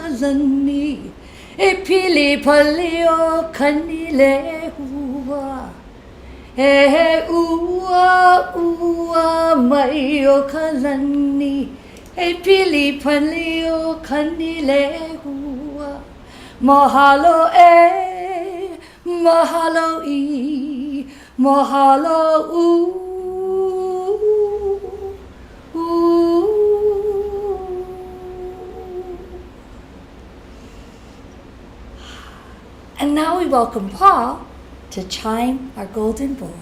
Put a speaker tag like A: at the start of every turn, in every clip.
A: kazani epili palio kanile huwa ua ua maio kazani epili palio kanile huwa mahalo mahalo mahalo And now we welcome Paul to chime our golden bowl.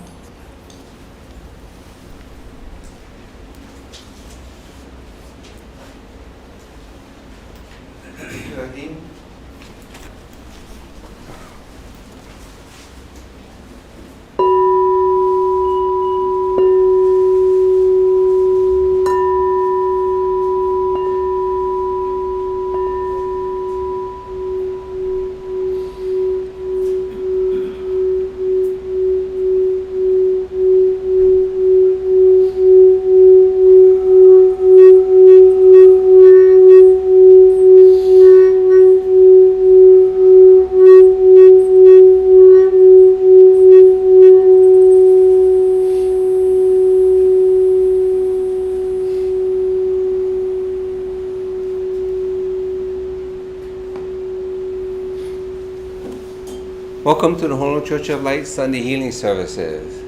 B: Welcome to the Honolulu Church of Light Sunday Healing Services.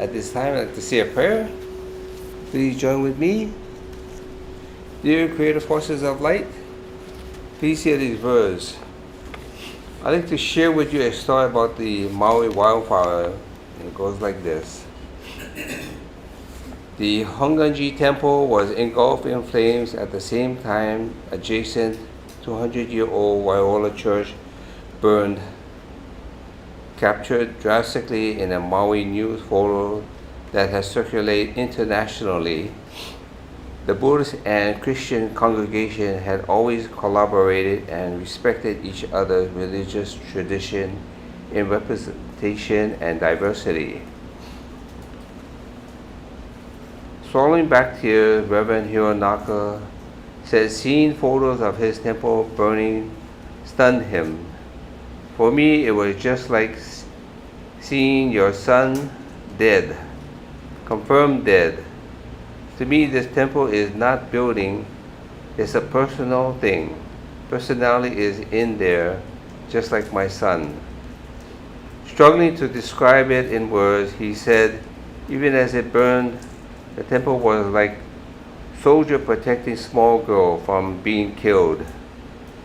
B: At this time, I'd like to say a prayer. Please join with me. Dear creative forces of light, please hear these words. I'd like to share with you a story about the Maui wildfire. It goes like this. The Honganji Temple was engulfed in flames at the same time adjacent 200-year-old Waiora Church burned, captured drastically in a Maui news photo that has circulated internationally. The Buddhist and Christian congregation had always collaborated and respected each other's religious tradition in representation and diversity. Swallowing back tears, Reverend Hironaka said seeing photos of his temple burning stunned him. For me, it was just like seeing your son dead, confirmed dead. To me, this temple is not building, it's a personal thing. Personality is in there, just like my son. Struggling to describe it in words, he said, even as it burned, the temple was like soldier protecting small girl from being killed.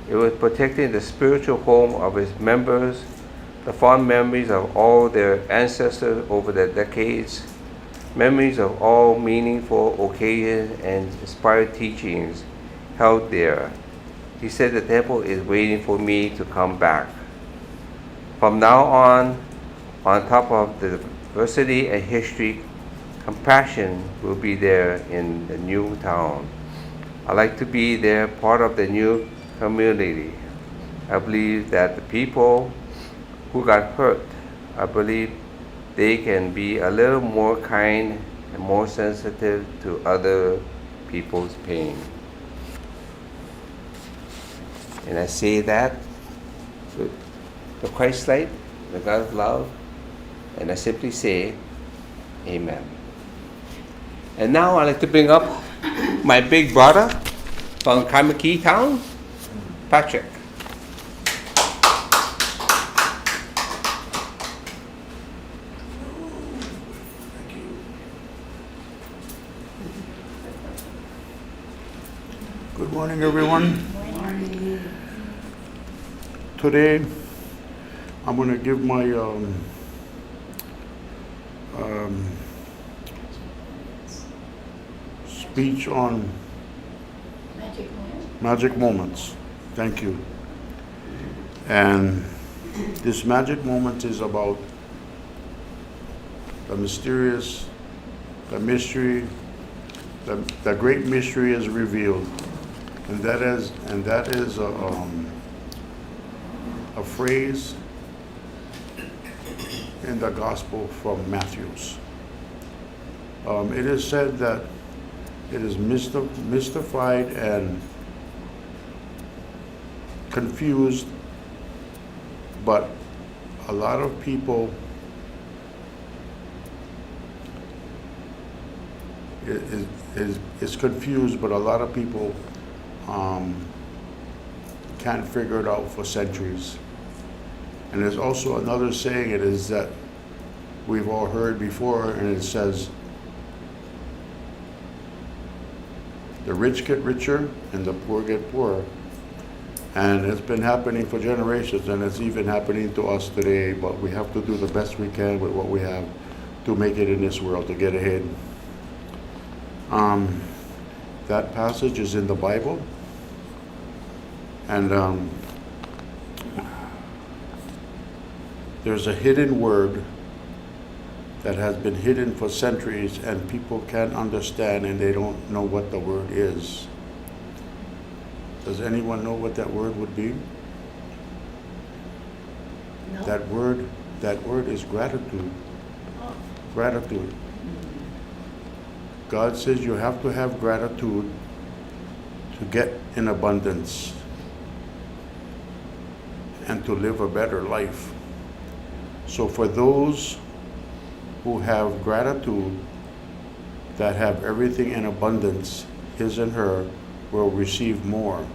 B: It was protecting the spiritual home of its members, the fond memories of all their ancestors over the decades, memories of all meaningful occasions and inspired teachings held there. He said the temple is waiting for me to come back. From now on top of the diversity and history, compassion will be there in the new town. I like to be there, part of the new community. I believe that the people who got hurt, I believe they can be a little more kind and more sensitive to other people's pain. And I say that with the Christ light, the God of love, and I simply say, Amen. And now I'd like to bring up my big brother from Kaimaki Town, Patrick.
C: Good morning, everyone. Today, I'm going to give my speech on magic moments. Thank you. And this magic moment is about the mysterious, the mystery, the great mystery is revealed, and that is a phrase in the Gospel from Matthew's. It is said that it is mystified and confused, but a lot of people is confused, but a lot of people can't figure it out for centuries. And there's also another saying, it is that we've all heard before, and it says, the rich get richer and the poor get poorer. And it's been happening for generations, and it's even happening to us today, but we have to do the best we can with what we have to make it in this world, to get ahead. That passage is in the Bible, and there's a hidden word that has been hidden for centuries, and people can't understand, and they don't know what the word is. Does anyone know what that word would be?
D: No.
C: That word is gratitude.
D: Oh.
C: Gratitude. God says you have to have gratitude to get in abundance and to live a better life. So for those who have gratitude, that have everything in abundance, his and her will receive more.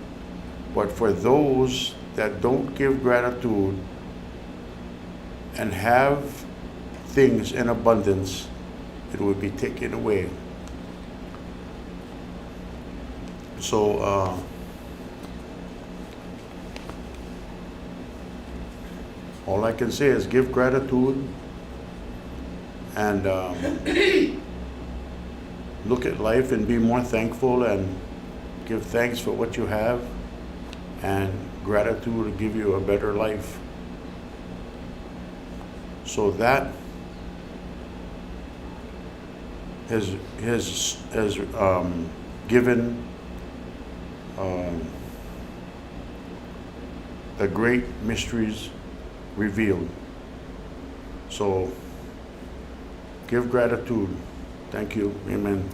C: But for those that don't give gratitude and have things in abundance, it will be taken away. So all I can say is give gratitude and look at life and be more thankful and give thanks for what you have, and gratitude will give you a better life. So that has given the great mysteries revealed. So give gratitude. Thank you. Amen.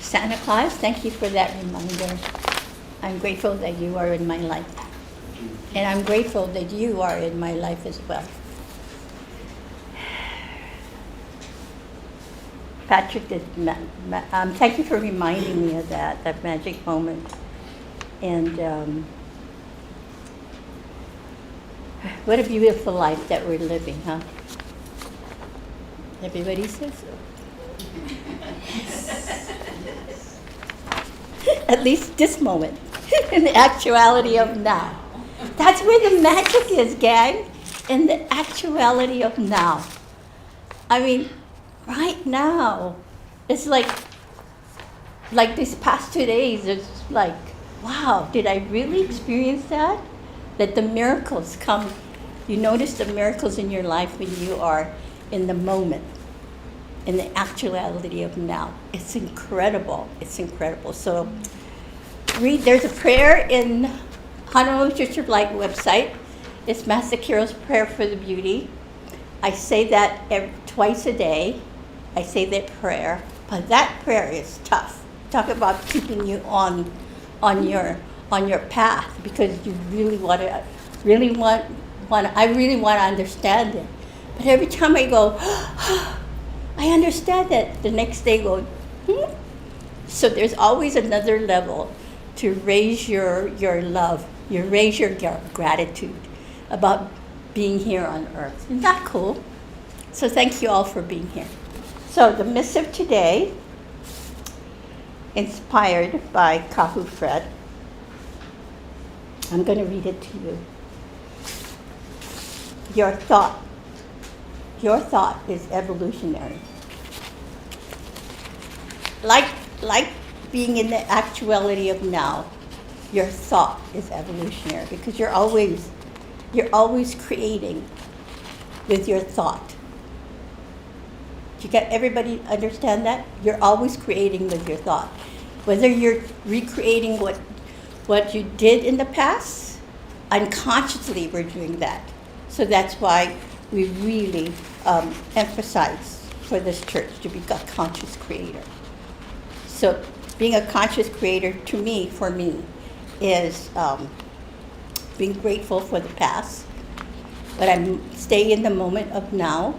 D: Santa Claus, thank you for that reminder. I'm grateful that you are in my life. And I'm grateful that you are in my life as well. Patrick, thank you for reminding me of that magic moment. And what a beautiful life that we're living, huh? Everybody says so. At least this moment, in the actuality of now. That's where the magic is, gang, in the actuality of now. I mean, right now, it's like these past 2 days, it's like, wow, did I really experience that? That the miracles come, you notice the miracles in your life when you are in the moment, in the actuality of now. It's incredible. It's incredible. So there's a prayer in Honolulu Church of Light website. It's Master Kiro's Prayer for the Beauty. I say that twice a day. I say that prayer, but that prayer is tough. Talk about keeping you on your path, because you really want to understand it. But every time I go, I understand that, the next day go, So there's always another level to raise your love, raise your gratitude about being here on earth. Isn't that cool? So thank you all for being here. So the missive today, inspired by Kahu Fred. I'm going to read it to you. Your thought is evolutionary. Like being in the actuality of now, your thought is evolutionary, because you're always creating with your thought. Do you get everybody understand that? You're always creating with your thought. Whether you're recreating what you did in the past, unconsciously we're doing that. So that's why we really emphasize for this church to be a conscious creator. So being a conscious creator to me, for me, is being grateful for the past, but I'm staying in the moment of now,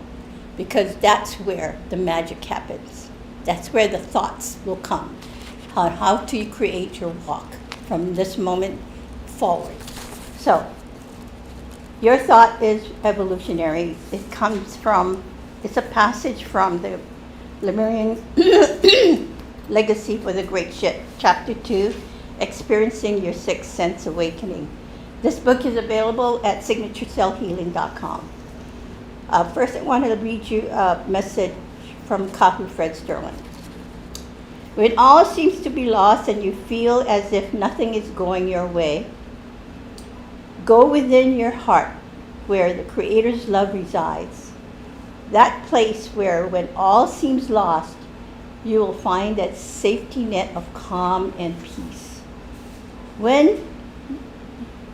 D: because that's where the magic happens. That's where the thoughts will come. How to create your walk from this moment forward. So, your thought is evolutionary. It comes from, it's a passage from the Lemurian Legacy for the Great Ship, Chapter 2, Experiencing Your Sixth Sense Awakening. This book is available at signaturecellhealing.com. First, I wanted to read you a message from Kahu Fred Sterling. When all seems to be lost and you feel as if nothing is going your way, go within your heart where the Creator's love resides. That place where, when all seems lost, you will find that safety net of calm and peace. When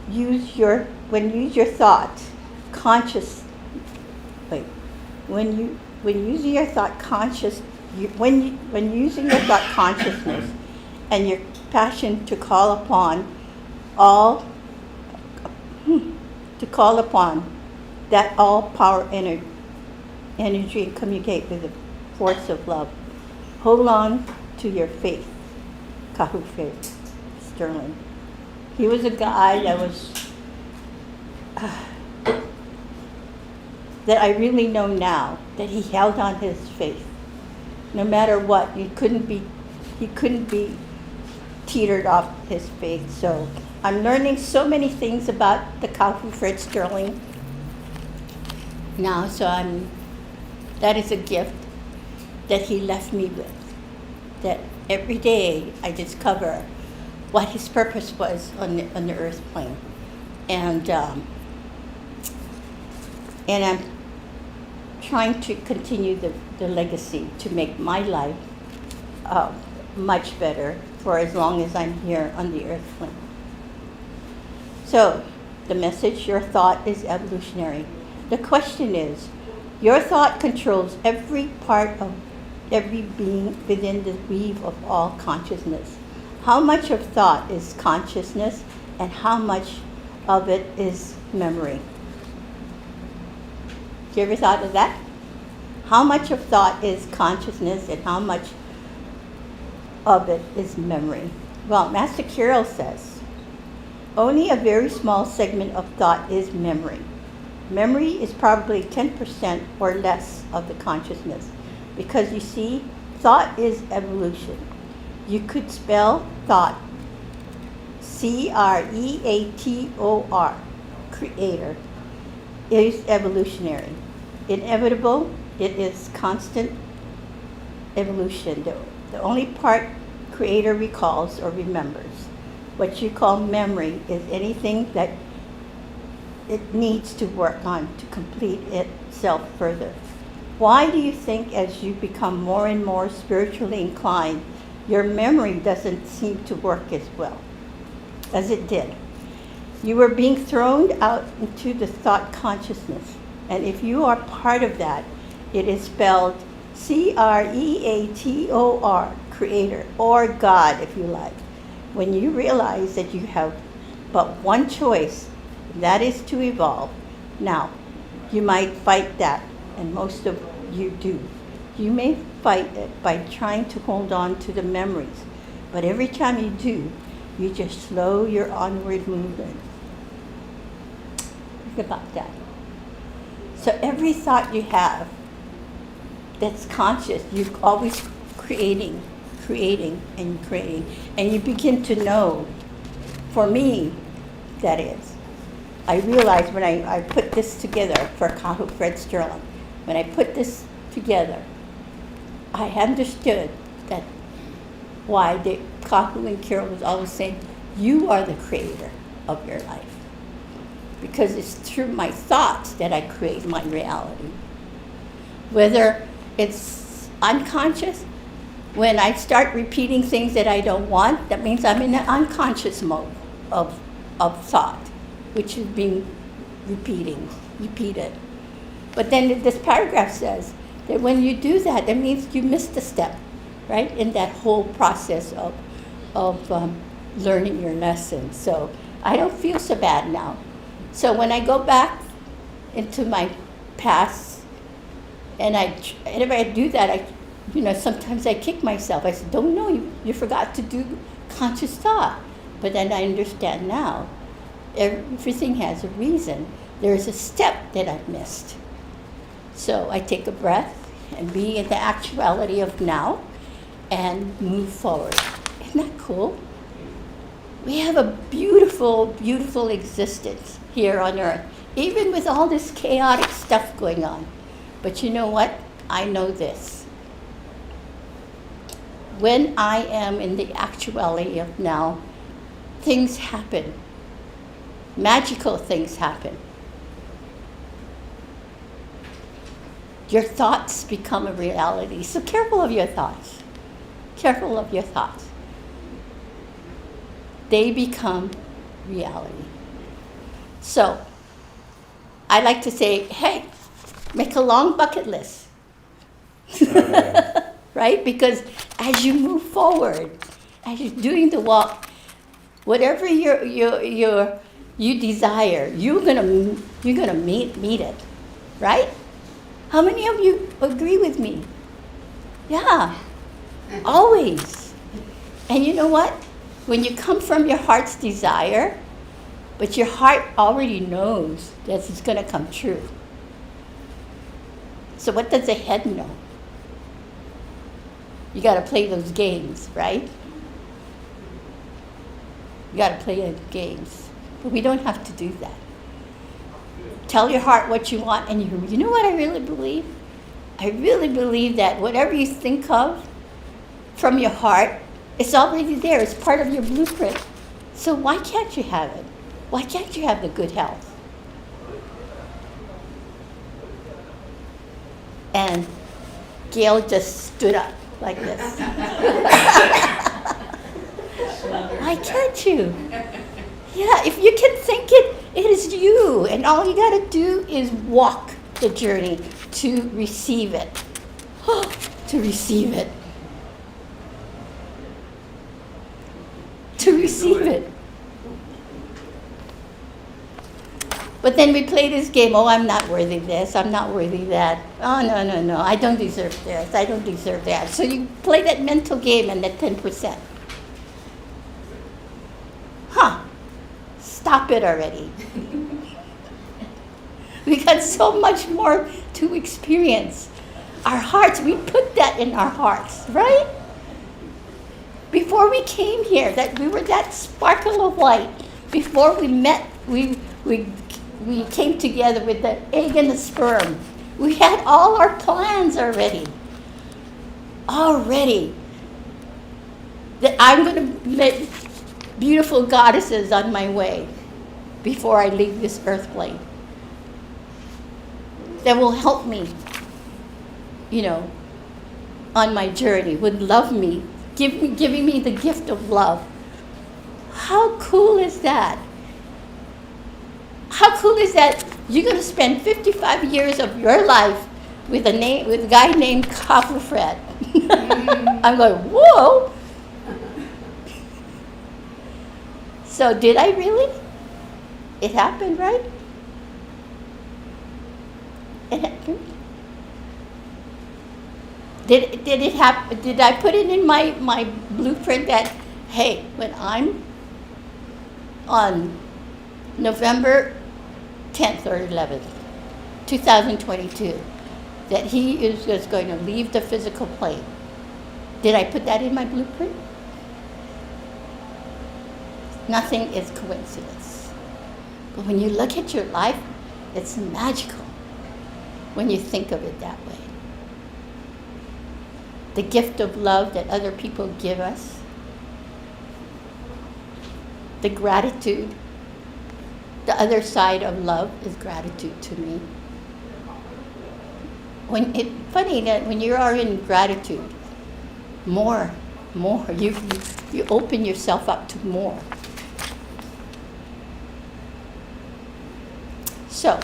D: use your thought conscious. When using your thought consciousness and your passion to call upon that all power energy and communicate with the force of love. Hold on to your faith. Kahu Fred Sterling. He was a guy that was that I really know now that he held on his faith. No matter what, he couldn't be teetered off his faith. So I'm learning so many things about the Kahu Fred Sterling now. So that is a gift that he left me with. That every day I discover what his purpose was on the earth plane, and I'm trying to continue the legacy to make my life much better for as long as I'm here on the earth plane. So, the message, your thought is evolutionary. The question is, your thought controls every part of every being within the weave of all consciousness. How much of thought is consciousness and how much of it is memory? You ever thought of that? How much of thought is consciousness and how much of it is memory? Well, Master Kirill says, only a very small segment of thought is memory. Memory is probably 10% or less of the consciousness, because you see, thought is evolution. You could spell thought, C-R-E-A-T-O-R, creator, is evolutionary. Inevitable, it is constant evolution. The only part creator recalls or remembers. What you call memory is anything that it needs to work on to complete itself further. Why do you think as you become more and more spiritually inclined, your memory doesn't seem to work as well as it did? You were being thrown out into the thought consciousness. And if you are part of that, it is spelled C-R-E-A-T-O-R, creator, or God, if you like. When you realize that you have but one choice, that is to evolve. Now, you might fight that, and most of you do. You may fight it by trying to hold on to the memories, but every time you do, you just slow your onward movement. Think about that. So every thought you have that's conscious, you're always creating, and you begin to know, for me, that is. I realized when I put this together for Kahu Fred Sterling, when I put this together, I understood that why the Kahu and Carol was always saying, you are the creator of your life. Because it's through my thoughts that I create my reality. Whether it's unconscious, when I start repeating things that I don't want, that means I'm in an unconscious mode of thought. which is being repeated. But then this paragraph says that when you do that, that means you missed a step, right, in that whole process of learning your lesson. So I don't feel so bad now. So when I go back into my past, and whenever I do that, sometimes I kick myself. I said, "Don't know you forgot to do conscious thought." But then I understand now. Everything has a reason. There is a step that I've missed. So I take a breath and be in the actuality of now and move forward. Isn't that cool? We have a beautiful, beautiful existence here on earth, even with all this chaotic stuff going on. But you know what? I know this. When I am in the actuality of now, things happen. Magical things happen. Your thoughts become a reality. So careful of your thoughts. Careful of your thoughts. They become reality. So, I like to say, hey, make a long bucket list. Right? Because as you move forward, as you're doing the walk, whatever you desire, you're gonna meet it, right? How many of you agree with me? Yeah, always. And you know what? When you come from your heart's desire, but your heart already knows that it's gonna come true. So what does the head know? You gotta play those games, right? You gotta play those games. But we don't have to do that. Tell your heart what you want, and you know what I really believe? I really believe that whatever you think of from your heart, it's already there. It's part of your blueprint. So why can't you have it? Why can't you have the good health? And Gail just stood up like this. Why can't you? Yeah, if you can think it, it is you. And all you got to do is walk the journey to receive it. To receive it. To receive it. But then we play this game, oh, I'm not worthy this, I'm not worthy that. Oh, no, I don't deserve this, I don't deserve that. So you play that mental game and that 10%. Stop it already. We got so much more to experience. Our hearts, we put that in our hearts, right? Before we came here, that we were that sparkle of light. Before we met, we came together with the egg and the sperm. We had all our plans already. That I'm going to make beautiful goddesses on my way before I leave this earth plane. That will help me, on my journey, would love me, giving me the gift of love. How cool is that? How cool is that you're going to spend 55 years of your life with a guy named Copperfred? I'm going, whoa. So did I really? It happened, right? It happened. Did it happen? Did I put it in my blueprint that, hey, when I'm on November 10th or 11th, 2022, that he is just going to leave the physical plane? Did I put that in my blueprint? Nothing is coincidence. But when you look at your life, it's magical when you think of it that way. The gift of love that other people give us, the gratitude. The other side of love is gratitude to me. Funny that when you are in gratitude, more, you open yourself up to more. So,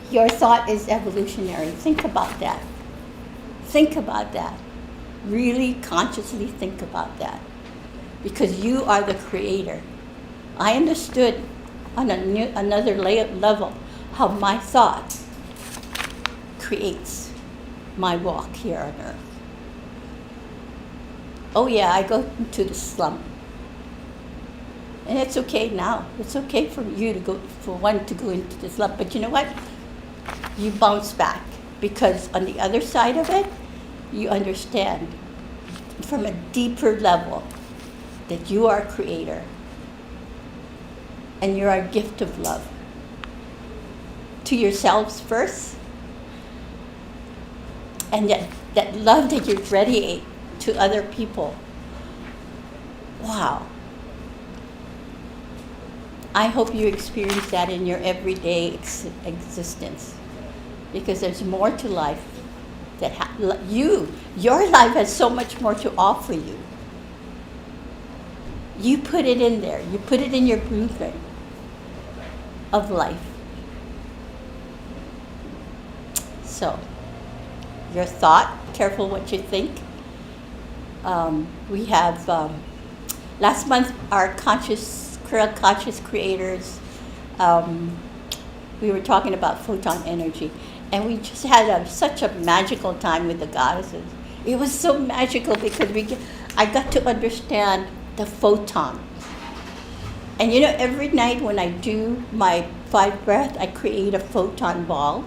D: your thought is evolutionary. Think about that. Think about that. Really consciously think about that. Because you are the creator. I understood on another level how my thought creates my walk here on earth. Oh yeah, I go into the slump. And it's okay now. It's okay for one to go into the slump. But you know what? You bounce back. Because on the other side of it, you understand from a deeper level that you are a creator. And you're a gift of love. To yourselves first. And that love that you radiate to other people. Wow. I hope you experience that in your everyday existence. Because there's more to life. Your life has so much more to offer you. You put it in there. You put it in your blueprint of life. So, your thought, careful what you think. We have, last month, our conscious creators, we were talking about photon energy. And we just had such a magical time with the goddesses. It was so magical because I got to understand the photon. And every night when I do my 5 breath, I create a photon ball.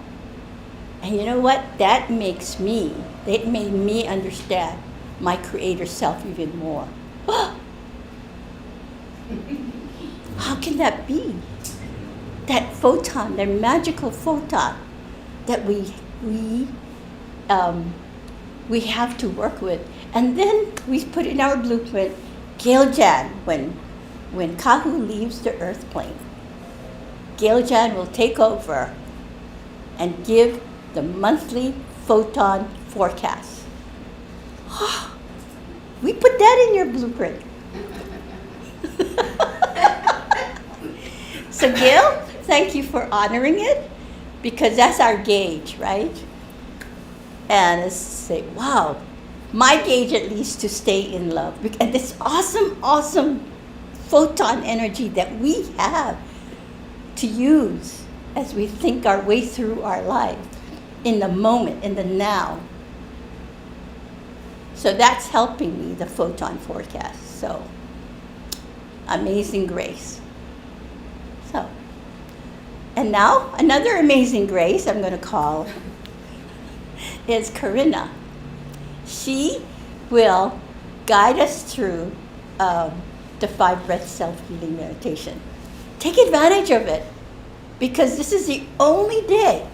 D: And you know what? That made me understand my creator self even more. How can that be? That photon, that magical photon that we have to work with. And then we put in our blueprint, Giljan, when Kahu leaves the earth plane, Giljan will take over and give the monthly photon forecast. We put that in your blueprint. So Gil, thank you for honoring it, because that's our gauge, right? And it's say, wow, my gauge at least to stay in love. And this awesome photon energy that we have to use as we think our way through our life in the moment, in the now. So that's helping me, the photon forecast. So, amazing grace. So, and now another amazing grace I'm going to call is Corinna. She will guide us through the 5 breath self-healing meditation. Take advantage of it, because this is the only day,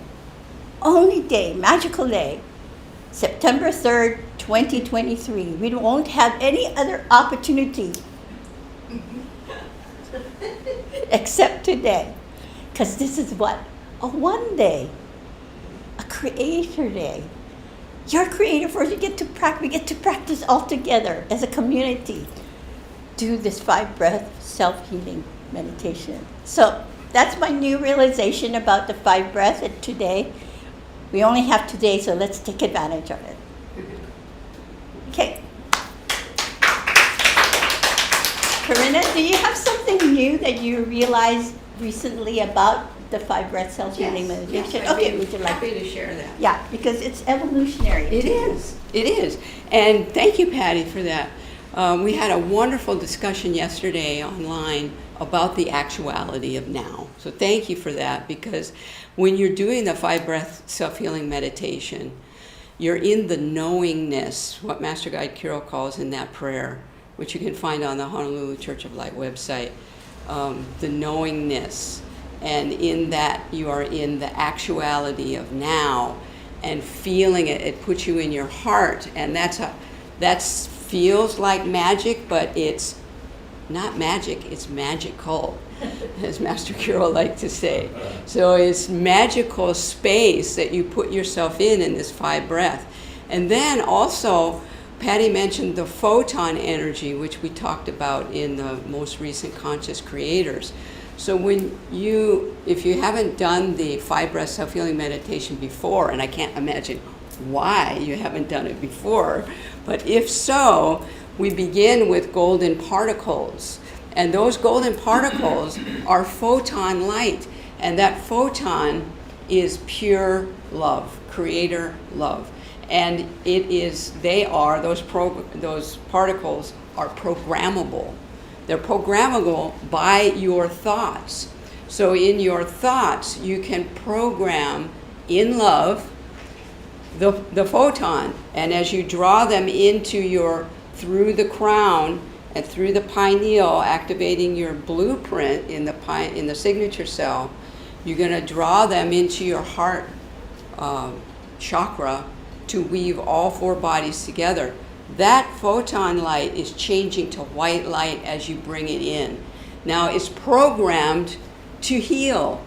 D: magical day, September 3rd, 2023. We won't have any other opportunity except today. Because this is what? A one day. A creator day. You're creator first. We get to practice all together as a community. Do this 5 breath self-healing meditation. So that's my new realization about the 5 breath today. We only have today, so let's take advantage of it. Okay. Corinna, do you have something new that you realized recently about the 5 breath self-healing meditation?
E: Yes,
D: Okay, would you like
E: happy to share that.
D: Yeah, because it's evolutionary.
E: It is. And thank you, Patty, for that. We had a wonderful discussion yesterday online about the actuality of now. So thank you for that, because when you're doing the 5 breath self-healing meditation, you're in the knowingness, what Master Guide Kiro calls in that prayer, which you can find on the Honolulu Church of Light website, the knowingness. And in that, you are in the actuality of now and feeling it. It puts you in your heart, and that feels like magic, but it's not magic, it's magical, as Master Kiro liked to say. So it's magical space that you put yourself in this 5 breath. And then also, Patty mentioned the photon energy, which we talked about in the most recent Conscious Creators. So if you haven't done the 5 breath self-healing meditation before, and I can't imagine why you haven't done it before, but if so, we begin with golden particles. And those golden particles are photon light. And that photon is pure love, creator love. And those particles are programmable. They're programmable by your thoughts. So in your thoughts, you can program in love the photon. And as you draw them through the crown and through the pineal, activating your blueprint in the signature cell, you're going to draw them into your heart chakra to weave all 4 bodies together. That photon light is changing to white light as you bring it in. Now it's programmed to heal,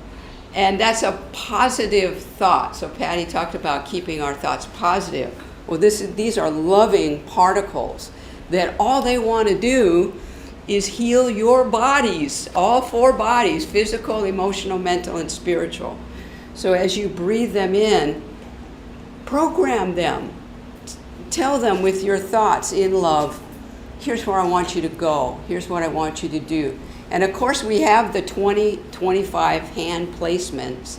E: and that's a positive thought. So Patty talked about keeping our thoughts positive. Well, these are loving particles that all they want to do is heal your bodies, all 4 bodies, physical, emotional, mental, and spiritual. So as you breathe them in, program them. Tell them with your thoughts in love, here's where I want you to go. Here's what I want you to do. And of course we have the 25 hand placements,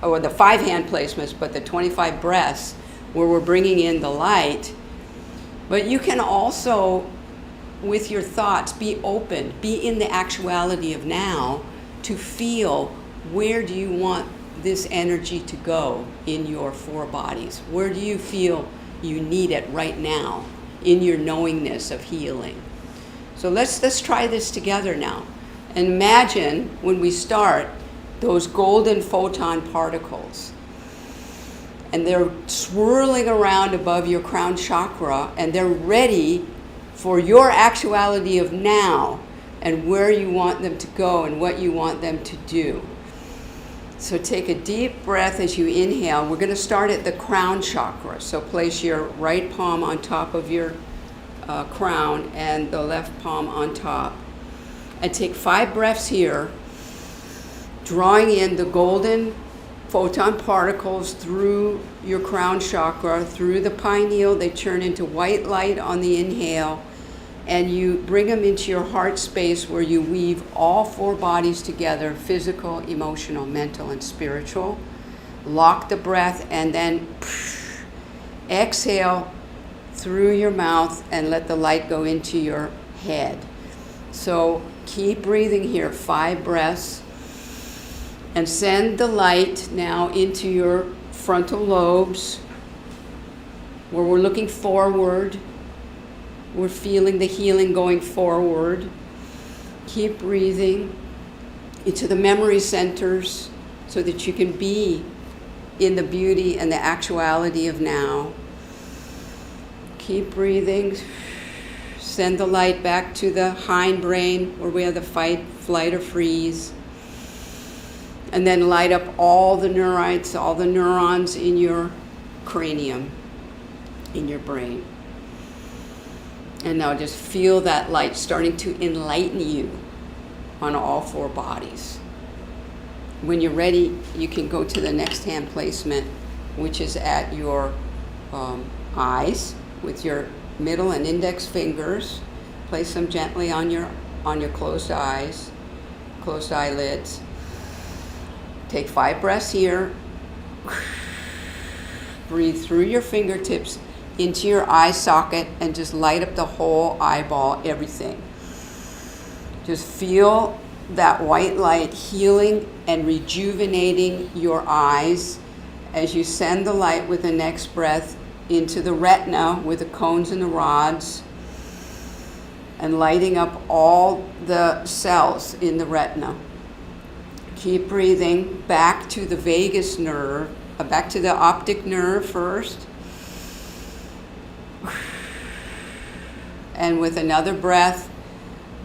E: or the 5 hand placements, but the 25 breaths where we're bringing in the light. But you can also, with your thoughts, be open, be in the actuality of now to feel where do you want this energy to go in your 4 bodies. Where do you feel you need it right now in your knowingness of healing? So let's try this together now. And imagine when we start those golden photon particles, and they're swirling around above your crown chakra, and they're ready for your actuality of now and where you want them to go and what you want them to do. So take a deep breath as you inhale. We're going to start at the crown chakra. So place your right palm on top of your crown and the left palm on top. And take 5 breaths here, drawing in the golden photon particles through your crown chakra, through the pineal. They turn into white light on the inhale. And you bring them into your heart space where you weave all 4 bodies together, physical, emotional, mental, and spiritual. Lock the breath and then exhale through your mouth and let the light go into your head. So keep breathing here, 5 breaths. And send the light now into your frontal lobes where we're looking forward. We're feeling the healing going forward. Keep breathing into the memory centers so that you can be in the beauty and the actuality of now. Keep breathing. Send the light back to the hindbrain where we have the fight, flight, or freeze. And then light up all the neurons in your cranium, in your brain. And now just feel that light starting to enlighten you on all 4 bodies. When you're ready, you can go to the next hand placement, which is at your eyes with your middle and index fingers. Place them gently on your closed eyes, closed eyelids. Take 5 breaths here. Breathe through your fingertips into your eye socket and just light up the whole eyeball, everything. Just feel that white light healing and rejuvenating your eyes as you send the light with the next breath into the retina with the cones and the rods and lighting up all the cells in the retina. Keep breathing back to the vagus nerve, back to the optic nerve first. And with another breath,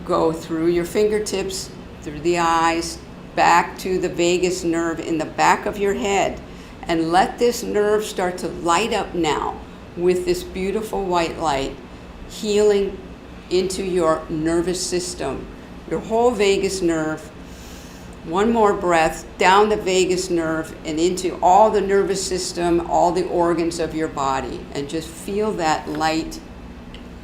E: go through your fingertips, through the eyes, back to the vagus nerve in the back of your head. And let this nerve start to light up now with this beautiful white light, healing into your nervous system, your whole vagus nerve. One more breath down the vagus nerve and into all the nervous system, all the organs of your body, and just feel that light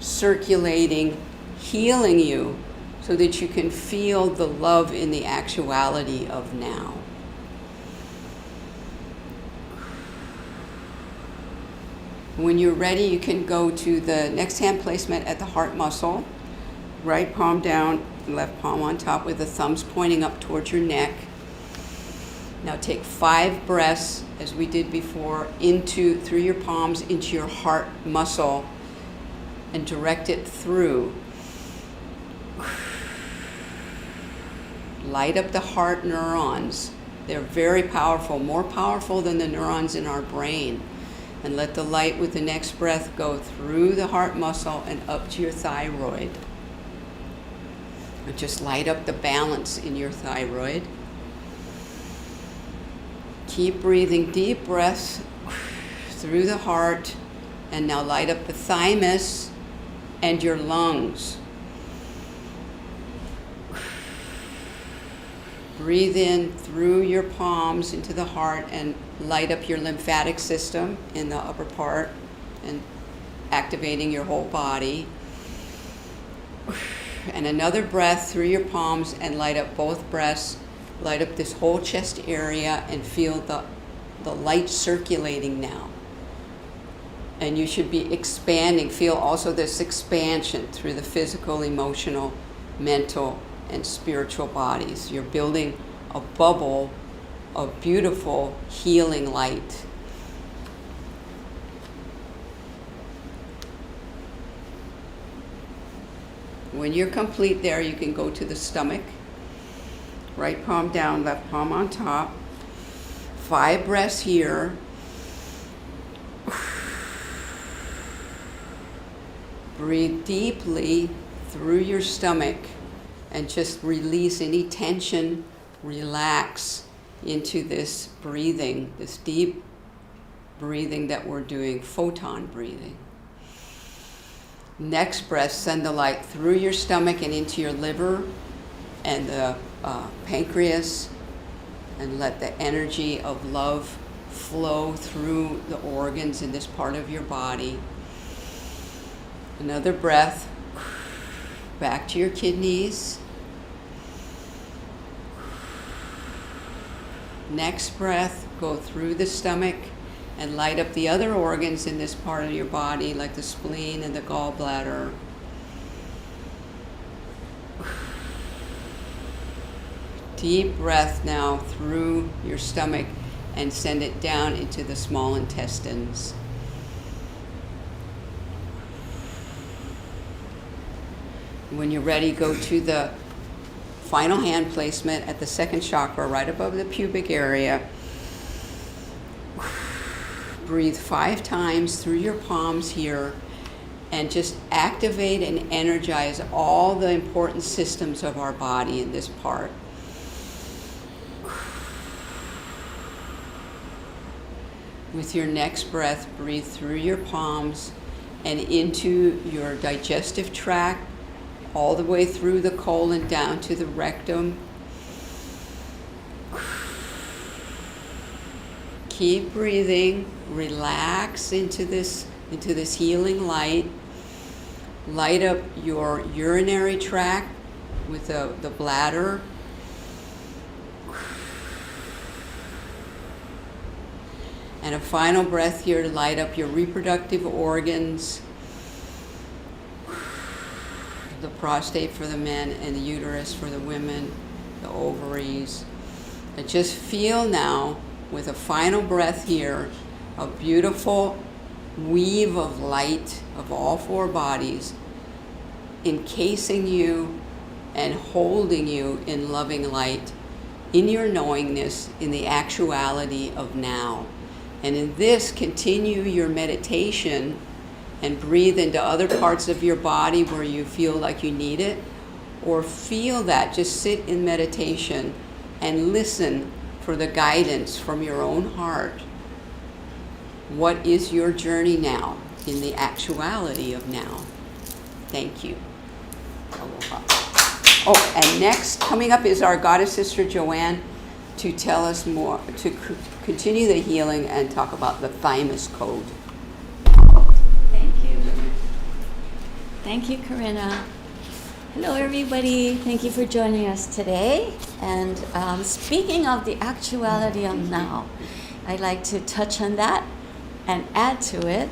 E: circulating, healing you so that you can feel the love in the actuality of now. When you're ready, you can go to the next hand placement at the heart muscle. Right palm down, left palm on top with the thumbs pointing up towards your neck. Now take 5 breaths, as we did before, through your palms into your heart muscle and direct it through. Light up the heart neurons. They're very powerful, more powerful than the neurons in our brain. And let the light with the next breath go through the heart muscle and up to your thyroid. And just light up the balance in your thyroid. Keep breathing deep breaths through the heart. And now light up the thymus and your lungs. Breathe in through your palms into the heart and light up your lymphatic system in the upper part and activating your whole body. And another breath through your palms and light up both breasts. Light up this whole chest area and feel the light circulating now. And you should be expanding. Feel also this expansion through the physical, emotional, mental, and spiritual bodies. You're building a bubble of beautiful healing light. When you're complete there, you can go to the stomach. Right palm down, left palm on top. 5 breaths here. Breathe deeply through your stomach and just release any tension, relax into this breathing, this deep breathing that we're doing, photon breathing. Next breath, send the light through your stomach and into your liver and the pancreas, and let the energy of love flow through the organs in this part of your body. Another breath, back to your kidneys. Next breath, go through the stomach and light up the other organs in this part of your body, like the spleen and the gallbladder. Deep breath now through your stomach and send it down into the small intestines. When you're ready, go to the final hand placement at the second chakra, right above the pubic area. Breathe 5 times through your palms here and just activate and energize all the important systems of our body in this part. With your next breath, breathe through your palms and into your digestive tract, all the way through the colon down to the rectum. Keep breathing, relax into this healing light. Light up your urinary tract with the bladder. And a final breath here to light up your reproductive organs, the prostate for the men and the uterus for the women, the ovaries. And just feel now, with a final breath here, a beautiful weave of light of all 4 bodies encasing you and holding you in loving light, in your knowingness, in the actuality of now. And in this, continue your meditation and breathe into other parts of your body where you feel like you need it, or feel that. Just sit in meditation and listen for the guidance from your own heart. What is your journey now in the actuality of now? Thank you. Aloha. Oh, and next, coming up is our goddess sister Joanne to tell us more, to continue the healing and talk about the thymus code.
D: Thank you. Thank you, Corinna. Hello, everybody. Thank you for joining us today. And speaking of the actuality of now, I'd like to touch on that and add to it.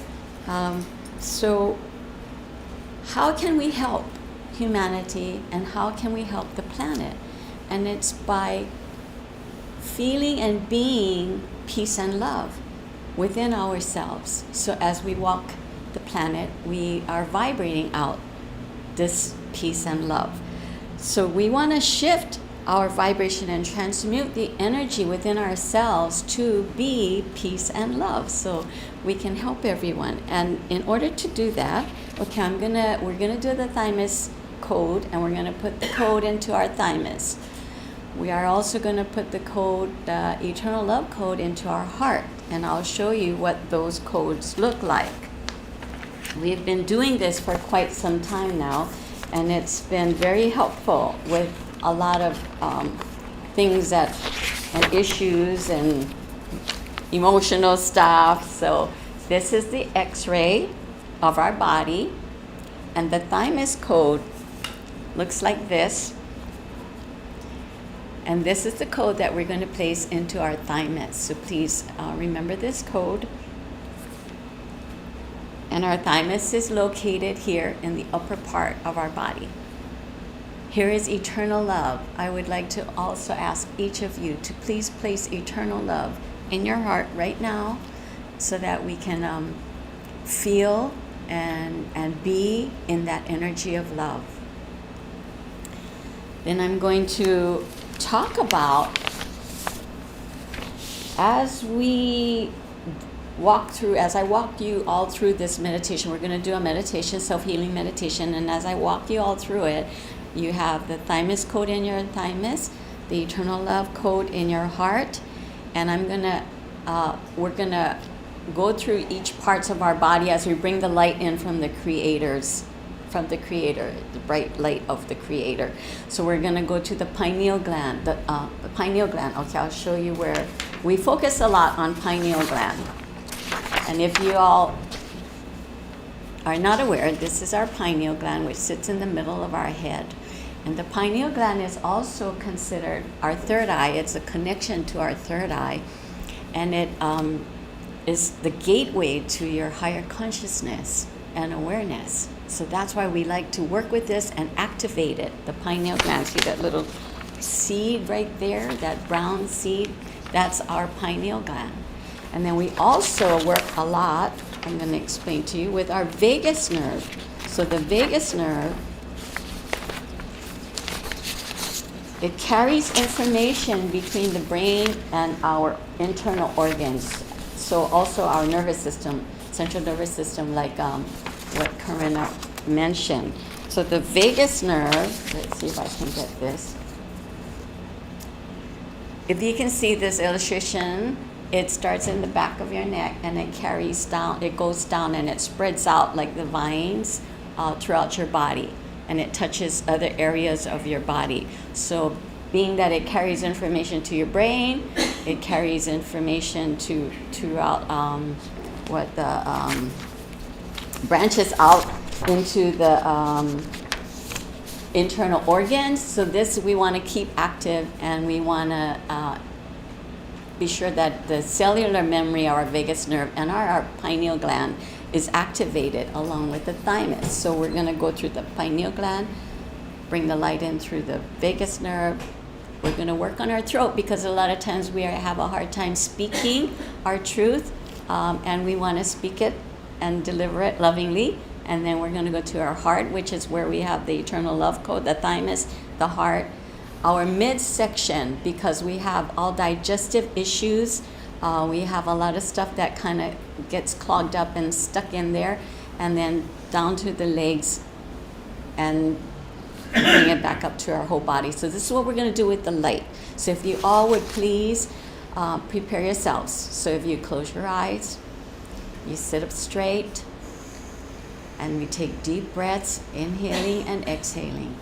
D: So, how can we help humanity and how can we help the planet? And it's by feeling and being peace and love within ourselves. So as we walk the planet, we are vibrating out this peace and love. So we want to shift our vibration and transmute the energy within ourselves to be peace and love, so we can help everyone. And in order to do that, okay, we're gonna do the thymus code, and we're gonna put the code into our thymus. We are also gonna put the code, the eternal love code, into our heart, and I'll show you what those codes look like. We've been doing this for quite some time now, and it's been very helpful with a lot of things and issues and emotional stuff. So this is the X-ray of our body, and the thymus code looks like this. And this is the code that we're going to place into our thymus. So please remember this code. And our thymus is located here in the upper part of our body. Here is eternal love. I would like to also ask each of you to please place eternal love in your heart right now, so that we can feel and be in that energy of love. Then I'm going to talk about, as I walk you all through this meditation, we're going to do a meditation, self-healing meditation, and as I walk you all through it, you have the thymus code in your thymus, the eternal love code in your heart, and we're gonna go through each parts of our body as we bring the light in from the Creator, the bright light of the Creator. So we're gonna go to the pineal gland, the pineal gland. Okay, I'll show you where we focus a lot on pineal gland. And if you all are not aware, this is our pineal gland, which sits in the middle of our head. And the pineal gland is also considered our third eye. It's a connection to our third eye. And it is the gateway to your higher consciousness and awareness. So that's why we like to work with this and activate it. The pineal gland, see that little seed right there, that brown seed? That's our pineal gland. And then we also work a lot, I'm going to explain to you, with our vagus nerve. So the vagus nerve, it carries information between the brain and our internal organs. So also our nervous system, central nervous system, like what Corinna mentioned. So the vagus nerve, let's see if I can get this. If you can see this illustration, it starts in the back of your neck and it carries down, it goes down and it spreads out like the vines throughout your body, and it touches other areas of your body. So being that it carries information to your brain, it carries information throughout branches out into the internal organs. So this we want to keep active, and we want to be sure that the cellular memory of our vagus nerve and our pineal gland is activated along with the thymus. So we're going to go through the pineal gland, bring the light in through the vagus nerve. We're going to work on our throat, because a lot of times we have a hard time speaking our truth, and we want to speak it and deliver it lovingly. And then we're going to go to our heart, which is where we have the eternal love code, the thymus, the heart, our midsection, because we have all digestive issues. We have a lot of stuff that kind of gets clogged up and stuck in there, and then down to the legs and bring it back up to our whole body. So this is what we're going to do with the light. So if you all would please prepare yourselves. So if you close your eyes, you sit up straight, and we take deep breaths, inhaling and exhaling.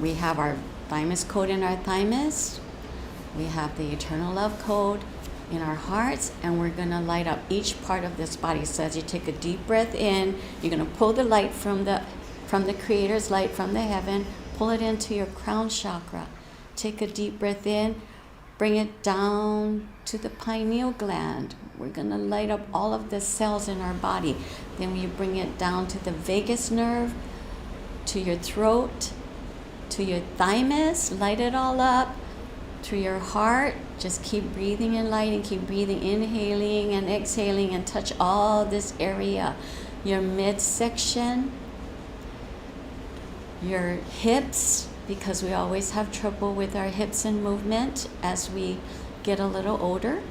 D: We have our thymus code in our thymus. We have the eternal love code in our hearts, and we're going to light up each part of this body. So as you take a deep breath in, you're going to pull the light from the Creator's light from the heaven, pull it into your crown chakra. Take a deep breath in, bring it down to the pineal gland. We're going to light up all of the cells in our body. Then you bring it down to the vagus nerve, to your throat, to your thymus, light it all up, to your heart. Just keep breathing and lighting, keep breathing, inhaling and exhaling, and touch all this area. Your midsection, your hips, because we always have trouble with our hips and movement as we get a little older.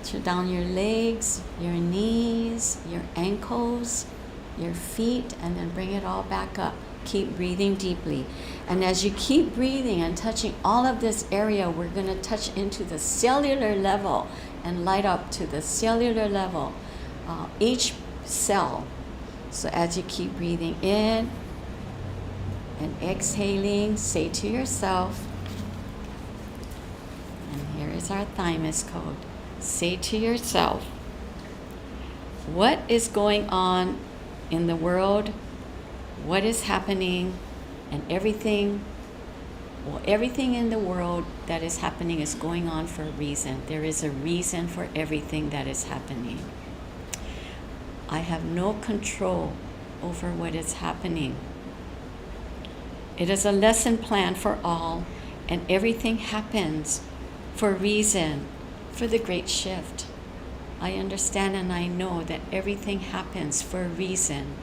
D: So down your legs, your knees, your ankles, your feet, and then bring it all back up. Keep breathing deeply. And as you keep breathing and touching all of this area, we're going to touch into the cellular level and light up to the cellular level, each cell. So as you keep breathing in and exhaling, say to yourself, and here is our thymus code, say to yourself, what is going on in the world? What is happening? And everything in the world that is happening is going on for a reason. There is a reason for everything that is happening. I have no control over what is happening. It is a lesson plan for all, and everything happens for a reason, for the great shift. I understand and I know that everything happens for a reason,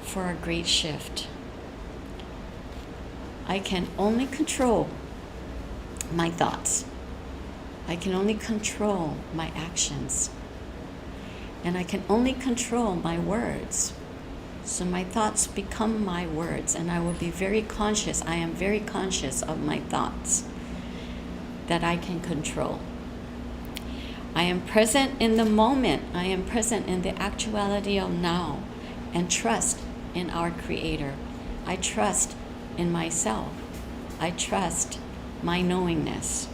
D: for a great shift. I can only control my thoughts. I can only control my actions. And I can only control my words. So my thoughts become my words, and I will be very conscious. I am very conscious of my thoughts that I can control. I am present in the moment. I am present in the actuality of now, and trust in our Creator. I trust in myself. I trust my knowingness.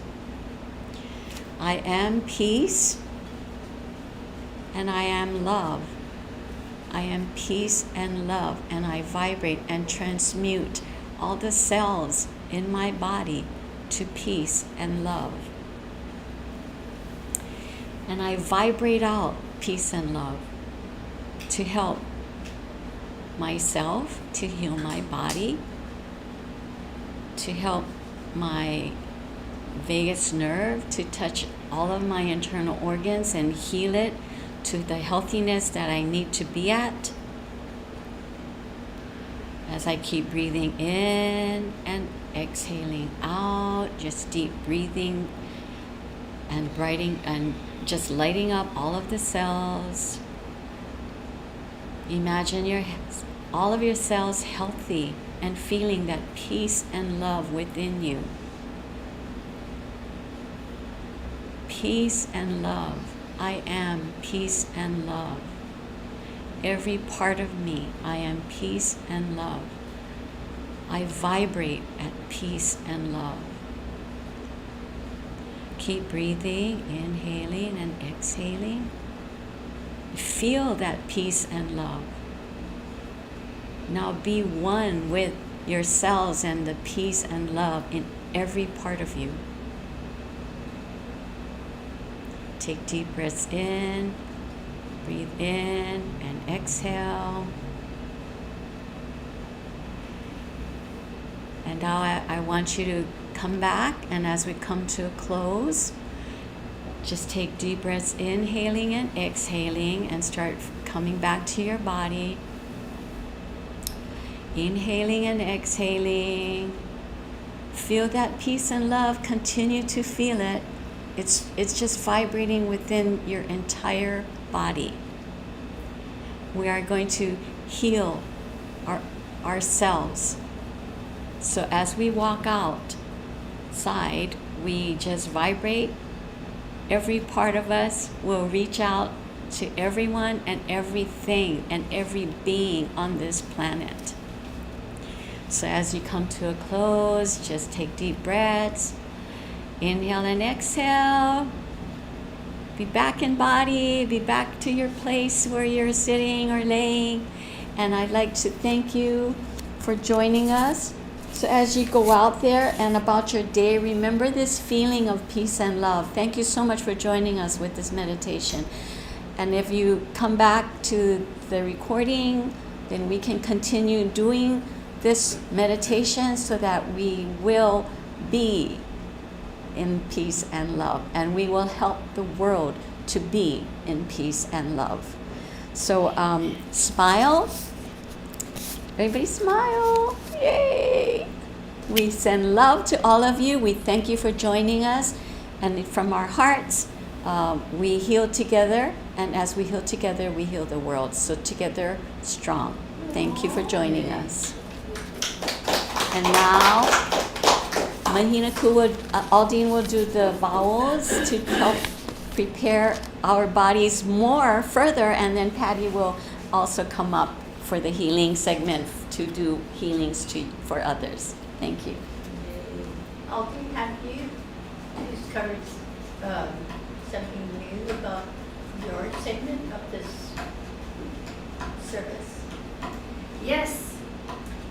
D: I am peace, and I am love. I am peace and love, and I vibrate and transmute all the cells in my body to peace and love. And I vibrate out peace and love to help myself, to heal my body, to help my vagus nerve, to touch all of my internal organs and heal it to the healthiness that I need to be at. As I keep breathing in and exhaling out, just deep breathing and brightening and just lighting up all of the cells. Imagine all of your cells healthy and feeling that peace and love within you. Peace and love. I am peace and love. Every part of me, I am peace and love. I vibrate at peace and love. Keep breathing, inhaling and exhaling. Feel that peace and love. Now be one with your cells and the peace and love in every part of you. Take deep breaths in, breathe in and exhale. And now I want you to come back, and as we come to a close, just take deep breaths, inhaling and exhaling, and start coming back to your body. Inhaling and exhaling. Feel that peace and love. Continue to feel it. It's just vibrating within your entire body. We are going to heal ourselves. So as we walk outside, we just vibrate. Every part of us will reach out to everyone and everything and every being on this planet. So as you come to a close, just take deep breaths. Inhale and exhale. Be back in body, be back to your place where you're sitting or laying. And I'd like to thank you for joining us. So as you go out there and about your day, remember this feeling of peace and love. Thank you so much for joining us with this meditation. And if you come back to the recording, then we can continue doing this meditation so that we will be in peace and love, and we will help the world to be in peace and love. So smile. Everybody smile. Yay! We send love to all of you. We thank you for joining us. And from our hearts, we heal together. And as we heal together, we heal the world. So together, strong. Thank you for joining us. And now, Aldine will do the vowels to help prepare our bodies more further, and then Patty will also come up for the healing segment to do healings for others. Thank you.
F: Aldine, have you discovered something new about your segment of this service?
A: Yes,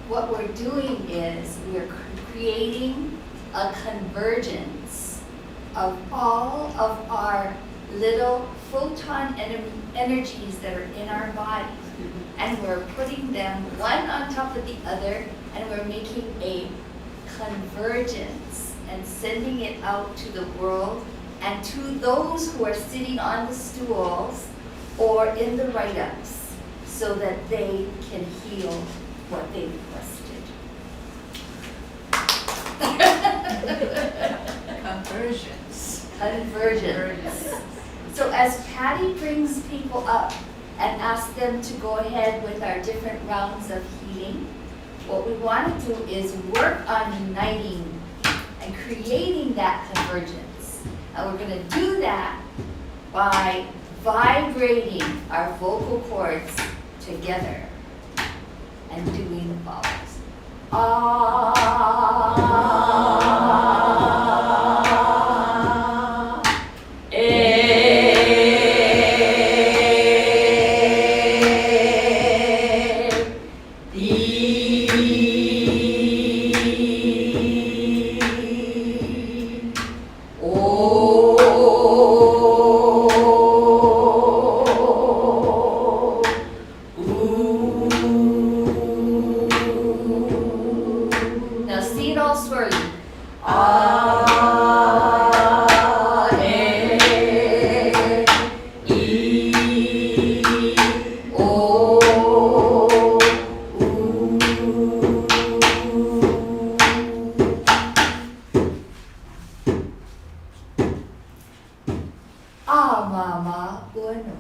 A: what we're doing is we're creating a convergence of all of our little photon energies that are in our bodies. And we're putting them one on top of the other, and we're making a convergence and sending it out to the world and to those who are sitting on the stools or in the write-ups so that they can heal what they requested. Convergence. So as Patty brings people up and asks them to go ahead with our different rounds of healing, what we want to do is work on uniting and creating that convergence. And we're going to do that by vibrating our vocal cords together and doing the vowels. Now see it all swirling. Mama Uno.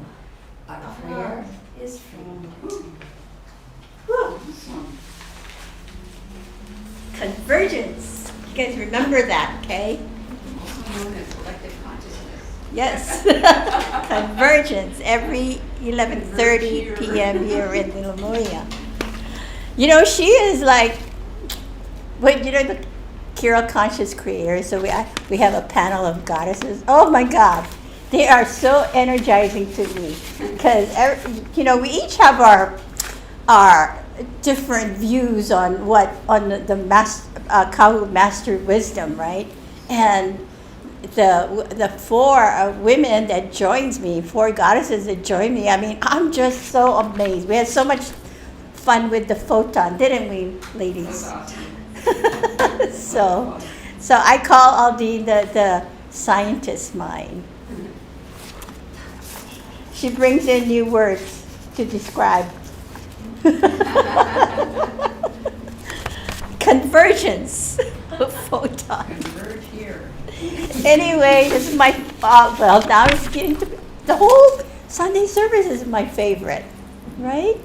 A: Our prayer is free.
F: Convergence. You guys remember that, okay?
E: Also known as collective consciousness.
F: Yes. Convergence every 11:30 p.m. here in the Lemuria. You know, she is like, well, you know, the Kira Conscious Creator. So we have a panel of goddesses. Oh my God, they are so energizing to me because you know, we each have our different views on the Kahu Master Wisdom, right? And the four women that joins me, four goddesses that join me, I mean, I'm just so amazed. We had so much fun with the photon, didn't we, ladies? So I call Aldine the scientist mind. She brings in new words to describe. Convergence of photon.
E: Converge here.
F: Anyway, this is my well. Now it's getting to the whole Sunday service is my favorite, right?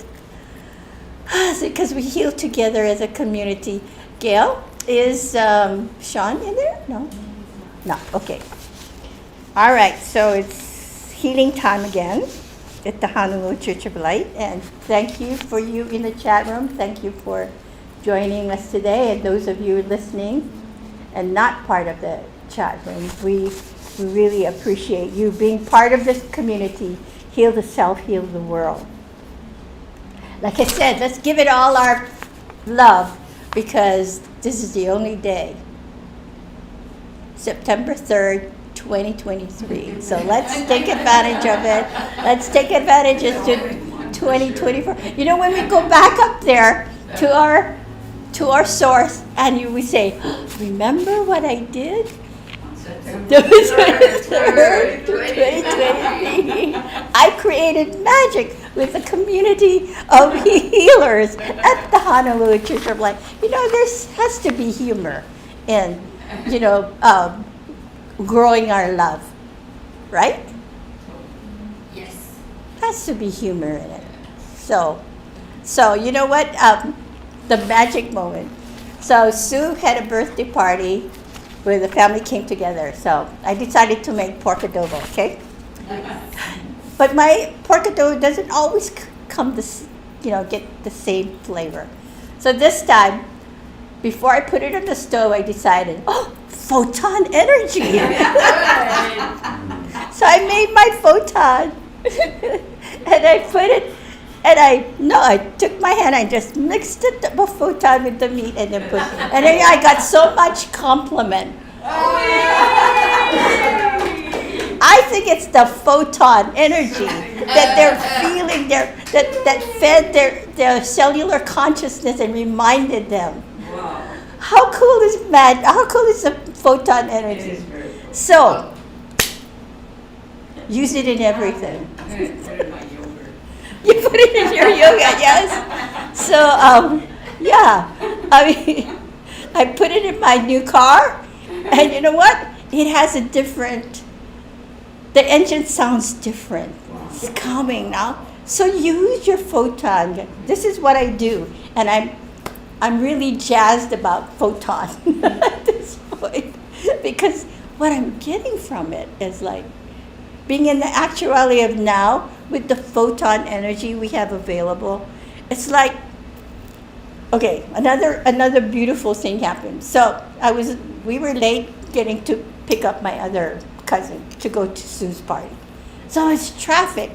F: Because we heal together as a community. Gail, is Sean in there? No. Okay. All right. So it's healing time again at the Honolulu Church of Light, and thank you for you in the chat room. Thank you for joining us today, and those of you listening and not part of the chat room. We really appreciate you being part of this community. Heal the self, heal the world. Like I said, let's give it all our love, because this is the only day. September 3rd, 2023. So let's take advantage of it. Let's take advantage of 2024. You know, when we go back up there to our source, and we say, remember what I did? September 3rd, 2023. I created magic with a community of healers at the Honolulu Church of Light. You know, there has to be humor in, growing our love, right?
A: Yes.
F: Has to be humor in it. So you know what? The magic moment. So Sue had a birthday party where the family came together. So I decided to make pork adobo, okay? But my pork adobo doesn't always come get the same flavor. So this time, before I put it on the stove, I decided, photon energy. So I made my photon, and I put it, I took my hand, I just mixed it, the photon with the meat, and then and then I got so much compliment. I think it's the photon energy that they're feeling, that fed their cellular consciousness and reminded them.
E: Wow.
F: How cool is the photon energy? So, use it in everything. You put it in your yoga, yes? So, I put it in my new car, and you know what? It has the engine sounds different. It's coming now. So use your photon. This is what I do, and I'm really jazzed about photon at this point, because what I'm getting from it is like being in the actuality of now with the photon energy we have available. It's like, okay, another beautiful thing happened. So we were late getting to pick up my other cousin to go to Sue's party. So it's traffic,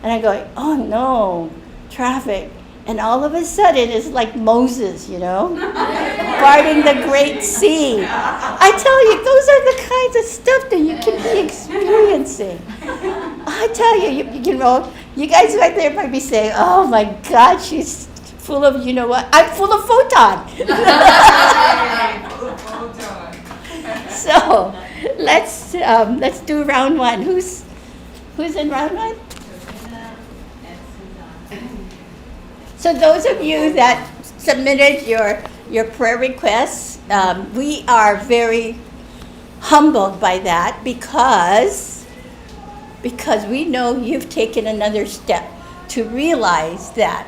F: and I'm going, oh no, traffic. And all of a sudden, it's like Moses, parting the great sea. I tell you, those are the kinds of stuff that you can be experiencing. I tell you, you guys right there might be saying, oh my God, she's full of, you know what? I'm full of photon. So let's do round one. Who's in round one? So those of you that submitted your prayer requests, we are very humbled by that, because we know you've taken another step to realize that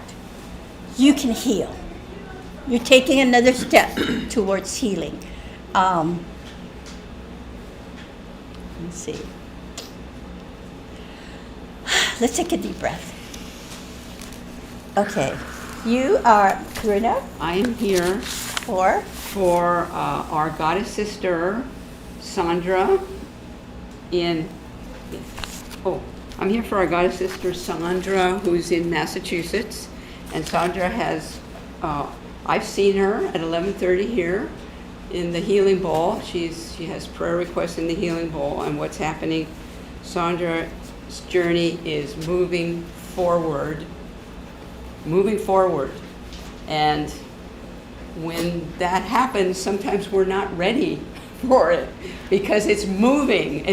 F: you can heal. You're taking another step towards healing. Let's see. Let's take a deep breath. Okay, you are Karina.
E: I'm here
F: for
E: our goddess sister, Sandra, I'm here for our goddess sister, Sandra, who's in Massachusetts. And Sandra has, I've seen her at 11:30 here in the Healing Bowl. She has prayer requests in the Healing Bowl, and what's happening, Sandra's journey is moving forward. And when that happens, sometimes we're not ready for it, because it's moving.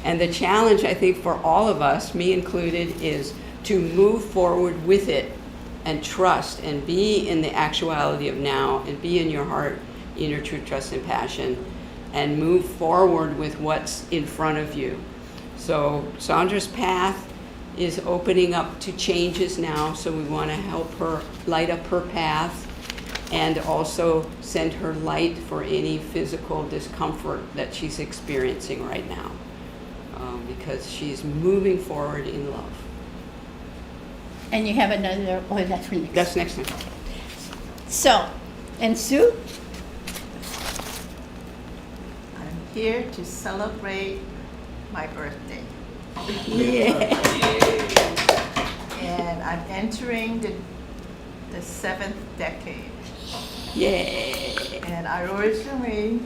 E: And the challenge, I think, for all of us, me included, is to move forward with it and trust and be in the actuality of now and be in your heart, inner truth, trust, and passion, and move forward with what's in front of you. So Sandra's path is opening up to changes now, so we want to help her light up her path and also send her light for any physical discomfort that she's experiencing right now, because she's moving forward in love.
F: And you have another, that's for next.
E: That's next time.
D: So, and Sue?
G: I'm here to celebrate my birthday.
D: Yeah.
G: And I'm entering the 7th decade.
E: Yay.
G: And I originally,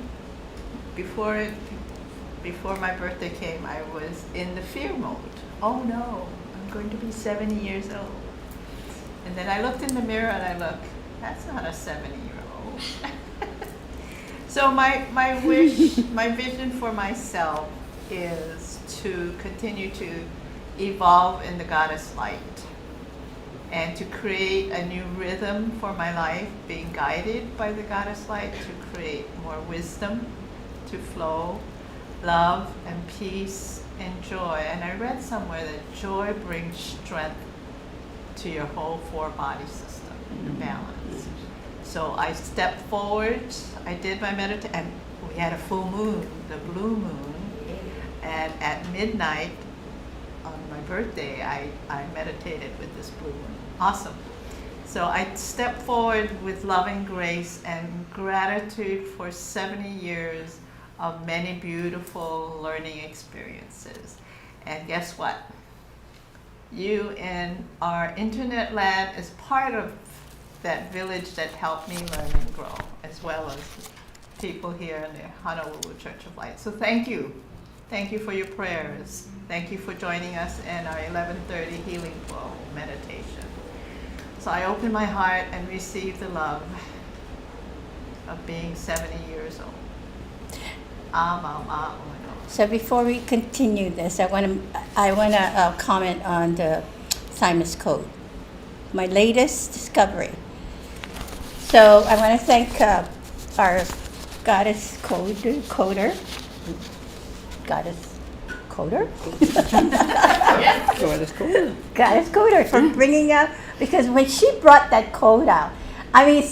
G: before my birthday came, I was in the fear mode. Oh no, I'm going to be 70 years old. And then I looked in the mirror and I look, that's not a 70-year-old. So my wish, my vision for myself is to continue to evolve in the goddess light and to create a new rhythm for my life, being guided by the goddess light to create more wisdom, to flow, love and peace and joy. And I read somewhere that joy brings strength to your whole 4-body system, your balance. So I stepped forward, I did my meditation, and we had a full moon, the blue moon, and at midnight on my birthday, I meditated with this blue moon. Awesome. So I stepped forward with loving grace and gratitude for 70 years of many beautiful learning experiences. And guess what? You in our internet land is part of that village that helped me learn and grow, as well as people here in the Honolulu Church of Light. So thank you. Thank you for your prayers. Thank you for joining us in our 11:30 Healing Flow meditation. So I open my heart and receive the love of being 70 years old.
D: So before we continue this, I want to comment on the thymus code, my latest discovery. So I want to thank our goddess coder, goddess coder, goddess coder for bringing out, because when she brought that code out, I mean,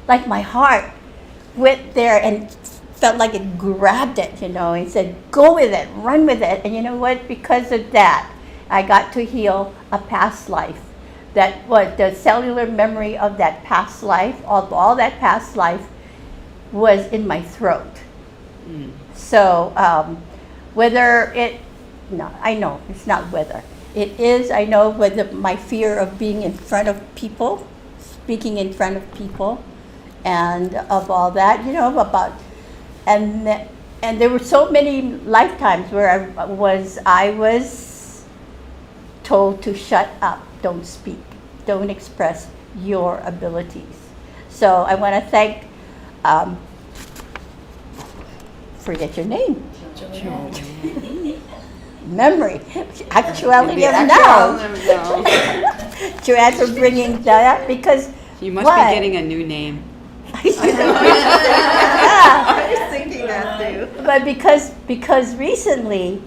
D: like my heart went there and felt like it grabbed it, and said, go with it, run with it. And you know what? Because of that, I got to heal a past life. That was the cellular memory of that past life, all that past life was in my throat. So I know it's not whether. It is, I know, whether my fear of being in front of people, speaking in front of people, and of all that, and there were so many lifetimes where I was told to shut up, don't speak, don't express your abilities. So I want to thank, forget your name. Memory, actuality of now. Joanne for bringing that up, because
E: You must
D: what?
E: be getting a new name.
G: I was thinking that too.
D: But because recently,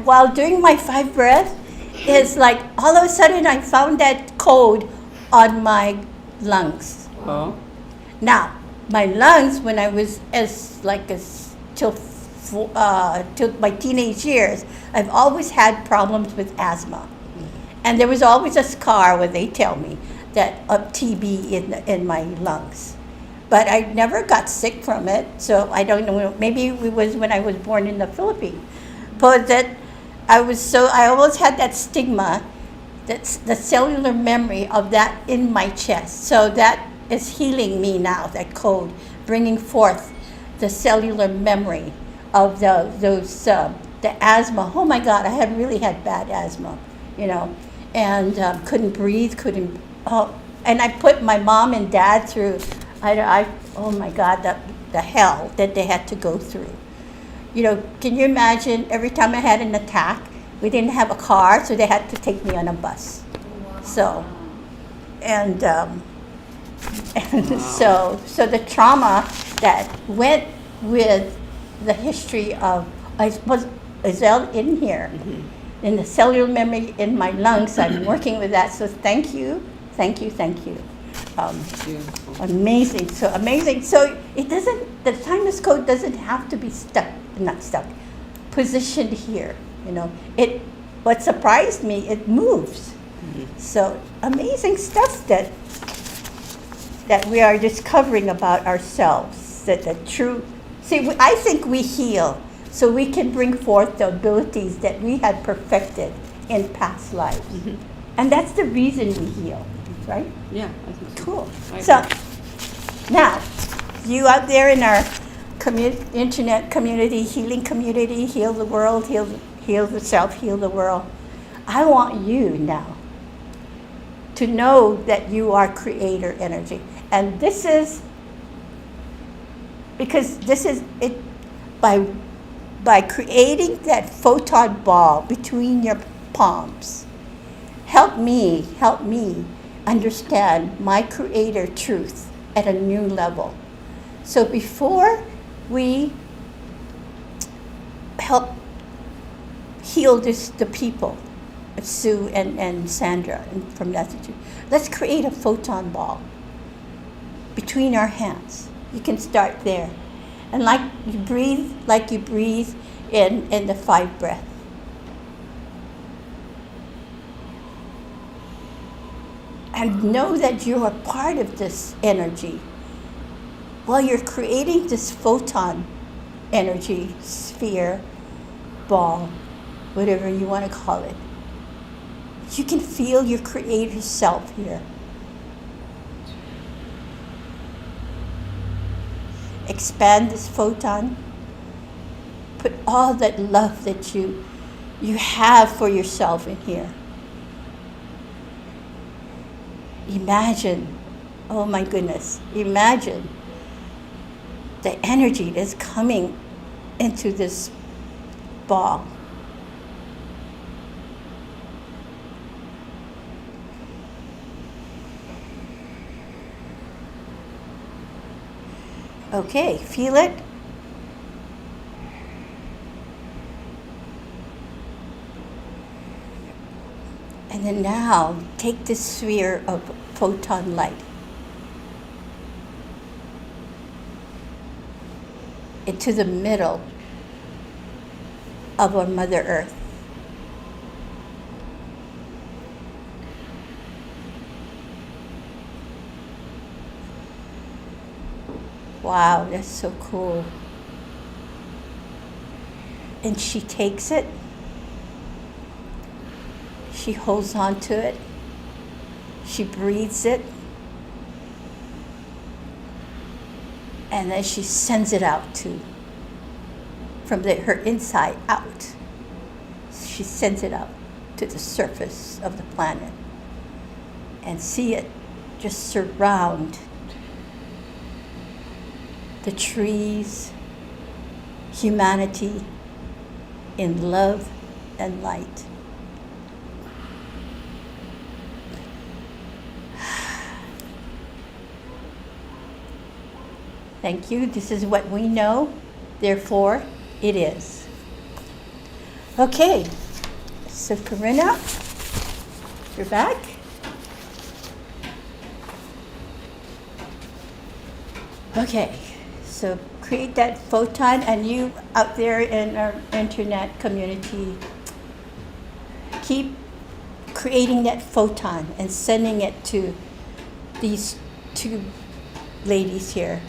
D: while doing my 5 breaths, it's like all of a sudden I found that code on my lungs.
E: Oh.
D: Now, my lungs, when I was till my teenage years, I've always had problems with asthma, and there was always a scar where they tell me that of TB in my lungs. But I never got sick from it, so I don't know. Maybe it was when I was born in the Philippines. But that I always had that stigma, that's the cellular memory of that in my chest. So that is healing me now, that code, bringing forth the cellular memory of the asthma. Oh my God, I really had bad asthma, and couldn't breathe, and I put my mom and dad through. Oh my God, the hell that they had to go through. Can you imagine every time I had an attack, we didn't have a car, so they had to take me on a bus. So, so the trauma that went with the history of, is out in here, in the cellular memory in my lungs. I'm working with that, so thank you. Amazing. So the thymus code doesn't have to be positioned here. What surprised me, it moves. So amazing stuff that
F: that we are discovering about ourselves, that the true, see, I think we heal so we can bring forth the abilities that we had perfected in past lives.
E: Mhm.
F: And that's the reason we heal, right?
E: Yeah, I think so.
F: Cool.
E: I
F: So
E: agree.
F: now, you out there in our internet community, healing community, heal the world, heal the self, heal the world. I want you now to know that you are creator energy. And this is, because this is it, by creating that photon ball between your palms, help me understand my creator truth at a new level. So before we help heal the people, Sue and Sandra from Massachusetts, let's create a photon ball between our hands. You can start there. And like you breathe in the 5 breath. And know that you are part of this energy. While you're creating this photon energy, sphere, ball, whatever you want to call it, you can feel your creator self here. Expand this photon. Put all that love that you have for yourself in here. Imagine, oh my goodness, imagine the energy that's coming into this ball. Okay, feel it? And then now, take this sphere of photon light into the middle of our Mother Earth. Wow, that's so cool. And she takes it. She holds on to it. She breathes it. And then she sends it out from her inside out. She sends it out to the surface of the planet. And see it just surround the trees, humanity in love and light. Thank you. This is what we know. Therefore, it is. Okay. So, Corinna, you're back. Okay. So, create that photon, and you out there in our internet community, keep creating that photon and sending it to these 2 ladies here.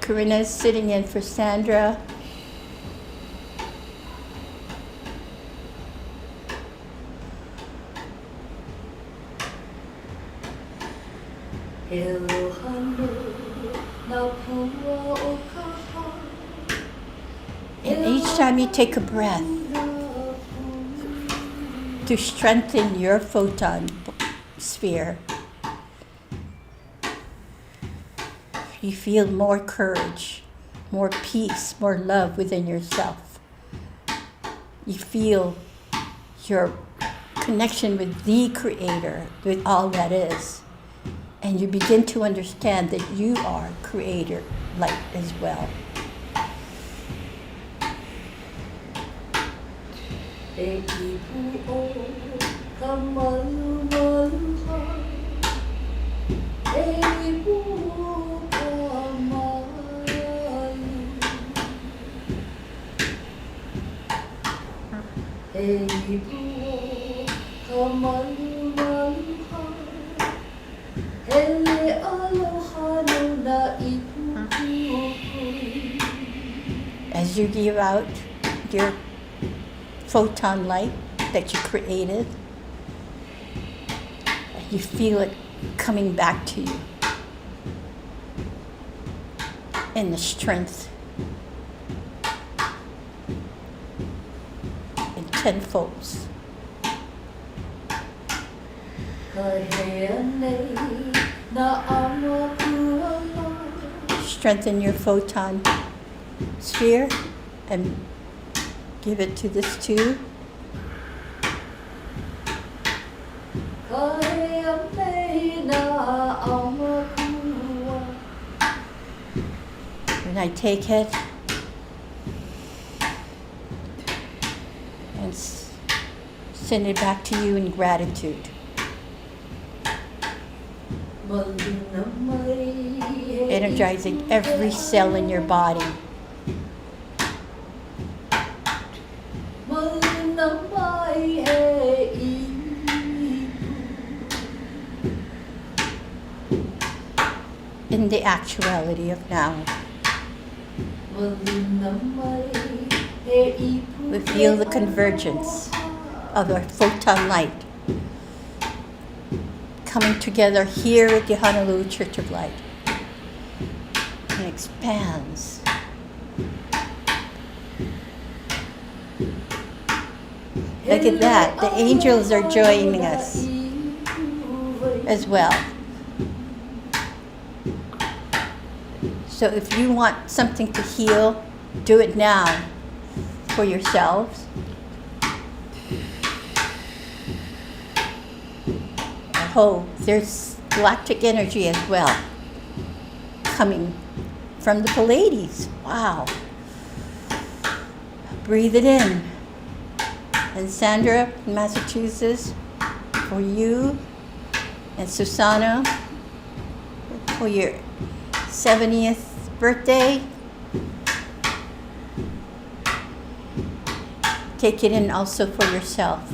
F: Corinna's sitting in for Sandra. And each time you take a breath to strengthen your photon sphere, you feel more courage, more peace, more love within yourself. You feel your connection with the Creator, with all that is. And you begin to understand that you are Creator light as well. as you give out your photon light that you created, you feel it coming back to you in the strength in tenfolds. Strengthen your photon sphere and give it to this tube. And I take it and send it back to you in gratitude. Energizing every cell in your body. In the actuality of now. We feel the convergence of our photon light coming together here at the Honolulu Church of Light. And expands. Look at that. The angels are joining us as well. So if you want something to heal, do it now for yourselves. Oh, there's galactic energy as well coming from the Pleiades. Wow. Breathe it in. And Sandra, in Massachusetts, for you, and Susana, for your 70th birthday. Take it in also for yourself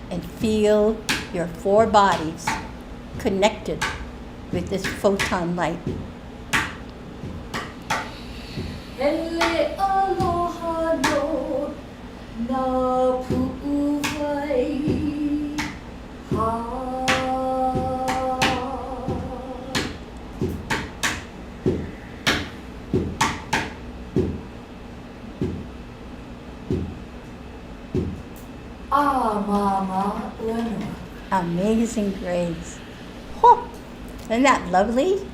F: and feel your 4 bodies connected with this photon light. Amazing grace. Oh, isn't that lovely?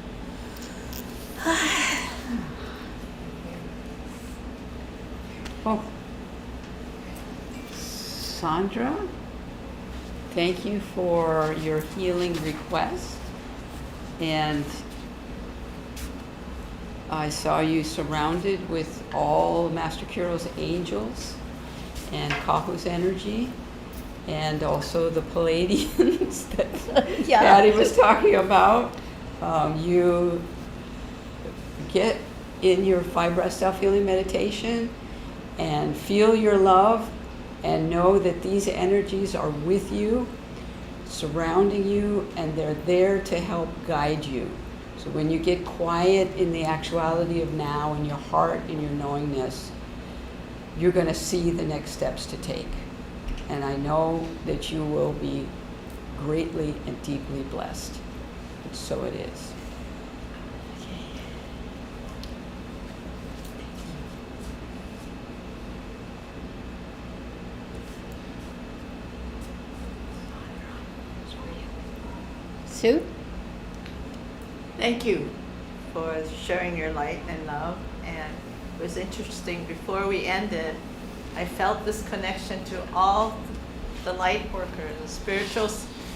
E: Oh. Sandra, thank you for your healing request. And I saw you surrounded with all Master Kuro's angels and Kahu's energy, and also the Pleiadians that
F: Yeah.
E: Patty was talking about. You get in your 5 breath self-healing meditation and feel your love and know that these energies are with you, surrounding you, and they're there to help guide you. So when you get quiet in the actuality of now, in your heart, in your knowingness, you're going to see the next steps to take. And I know that you will be greatly and deeply blessed. And so it is.
F: Sue?
G: Thank you for sharing your light and love. And it was interesting, before we ended, I felt this connection to all the light workers, the spiritual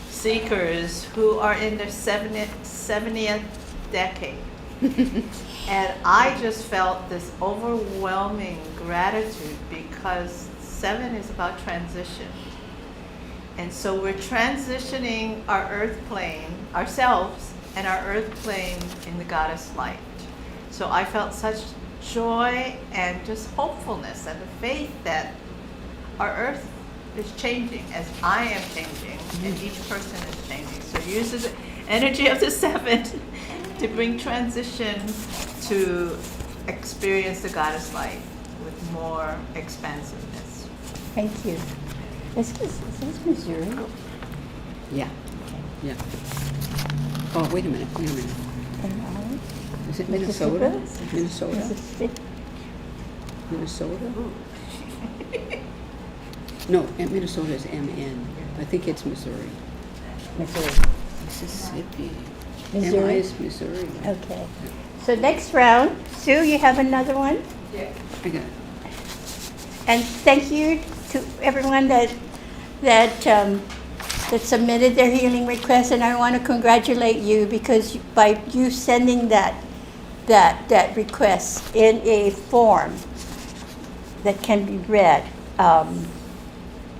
G: seekers who are in their 70th decade. And I just felt this overwhelming gratitude because 7 is about transition. And so we're transitioning our earth plane, ourselves, and our earth plane in the goddess light. So I felt such joy and just hopefulness and the faith that our earth is changing as I am changing, and each person is changing. So use the energy of the 7 to bring transition to experience the goddess life with more expansiveness.
D: Thank you. Is this Missouri?
E: Yeah, yeah. Oh, wait a minute. Is it Minnesota? Minnesota?
D: Mississippi?
E: Minnesota? No, Minnesota is MN. I think it's Missouri.
D: Missouri.
E: Mississippi.
D: Missouri?
E: MI is Missouri.
D: Okay. So next round, Sue, you have another one?
E: I got it.
D: And thank you to everyone that submitted their healing requests, and I want to congratulate you because by you sending that request in a form that can be read,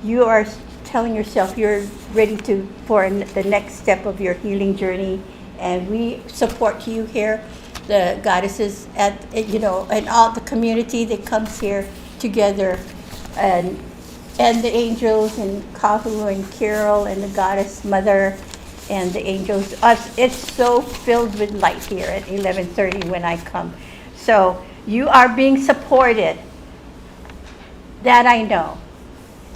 D: you are telling yourself you're ready for the next step of your healing journey, and we support you here, the goddesses and all the community that comes here together, and the angels and Kahu and Carol and the goddess mother and the angels. It's so filled with light here at 11:30 when I come. So you are being supported. That I know.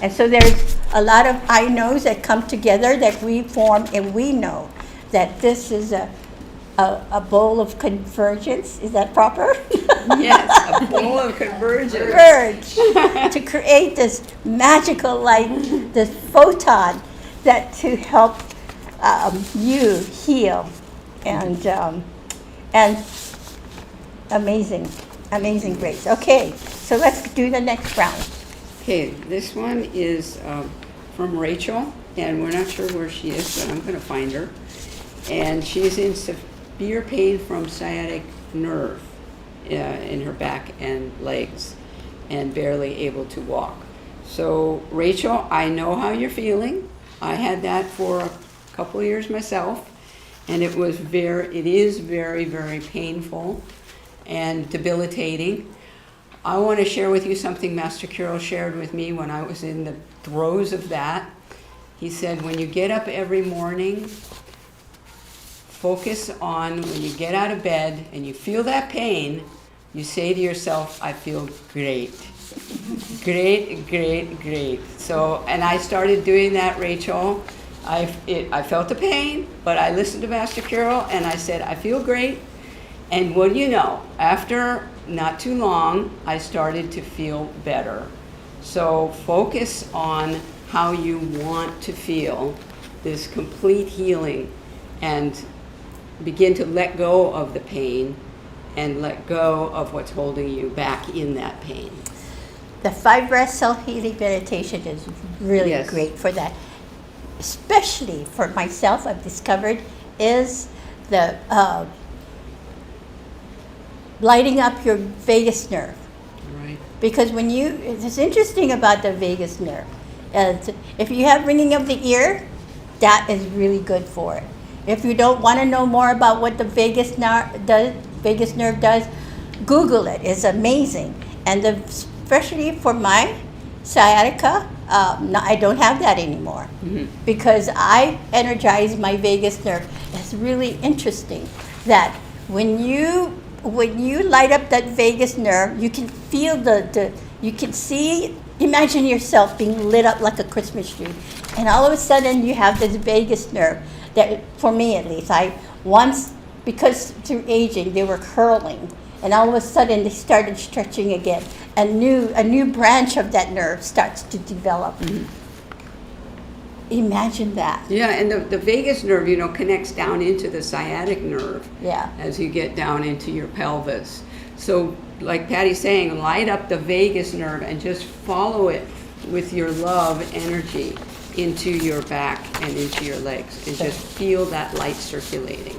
D: And so there's a lot of I knows that come together that we form, and we know that this is a bowl of convergence. Is that proper?
E: Yes, a bowl of convergence.
D: Converge to create this magical light, this photon that to help you heal, and amazing grace. Okay, so let's do the next round.
E: Okay, this one is from Rachel, and we're not sure where she is, but I'm going to find her. And she's in severe pain from sciatic nerve in her back and legs, and barely able to walk. So, Rachel, I know how you're feeling. I had that for a couple of years myself, and it is very, very painful and debilitating. I want to share with you something Master Carol shared with me when I was in the throes of that. He said, when you get up every morning, focus on when you get out of bed and you feel that pain, you say to yourself, I feel great. Great, great, great. So, and I started doing that, Rachel. I felt the pain, but I listened to Master Carol and I said, I feel great. And what do you know? After not too long, I started to feel better. So focus on how you want to feel this complete healing, and begin to let go of the pain and let go of what's holding you back in that pain.
D: The 5 breath self-healing meditation is really
E: Yes.
D: great for that. Especially for myself, I've discovered is the lighting up your vagus nerve.
E: Right.
D: Because it's interesting about the vagus nerve. If you have ringing of the ear, that is really good for it. If you don't want to know more about what the vagus nerve does, Google it. It's amazing. And especially for my sciatica, I don't have that anymore, because I energize my vagus nerve. It's really interesting that when you light up that vagus nerve, you can feel you can see, imagine yourself being lit up like a Christmas tree, and all of a sudden you have this vagus nerve that, for me at least, because through aging they were curling, and all of a sudden they started stretching again. A new branch of that nerve starts to develop. Imagine that.
E: Yeah, and the vagus nerve, connects down into the sciatic nerve.
D: Yeah.
E: As you get down into your pelvis. So, like Patty's saying, light up the vagus nerve and just follow it with your love energy into your back and into your legs, and just feel that light circulating.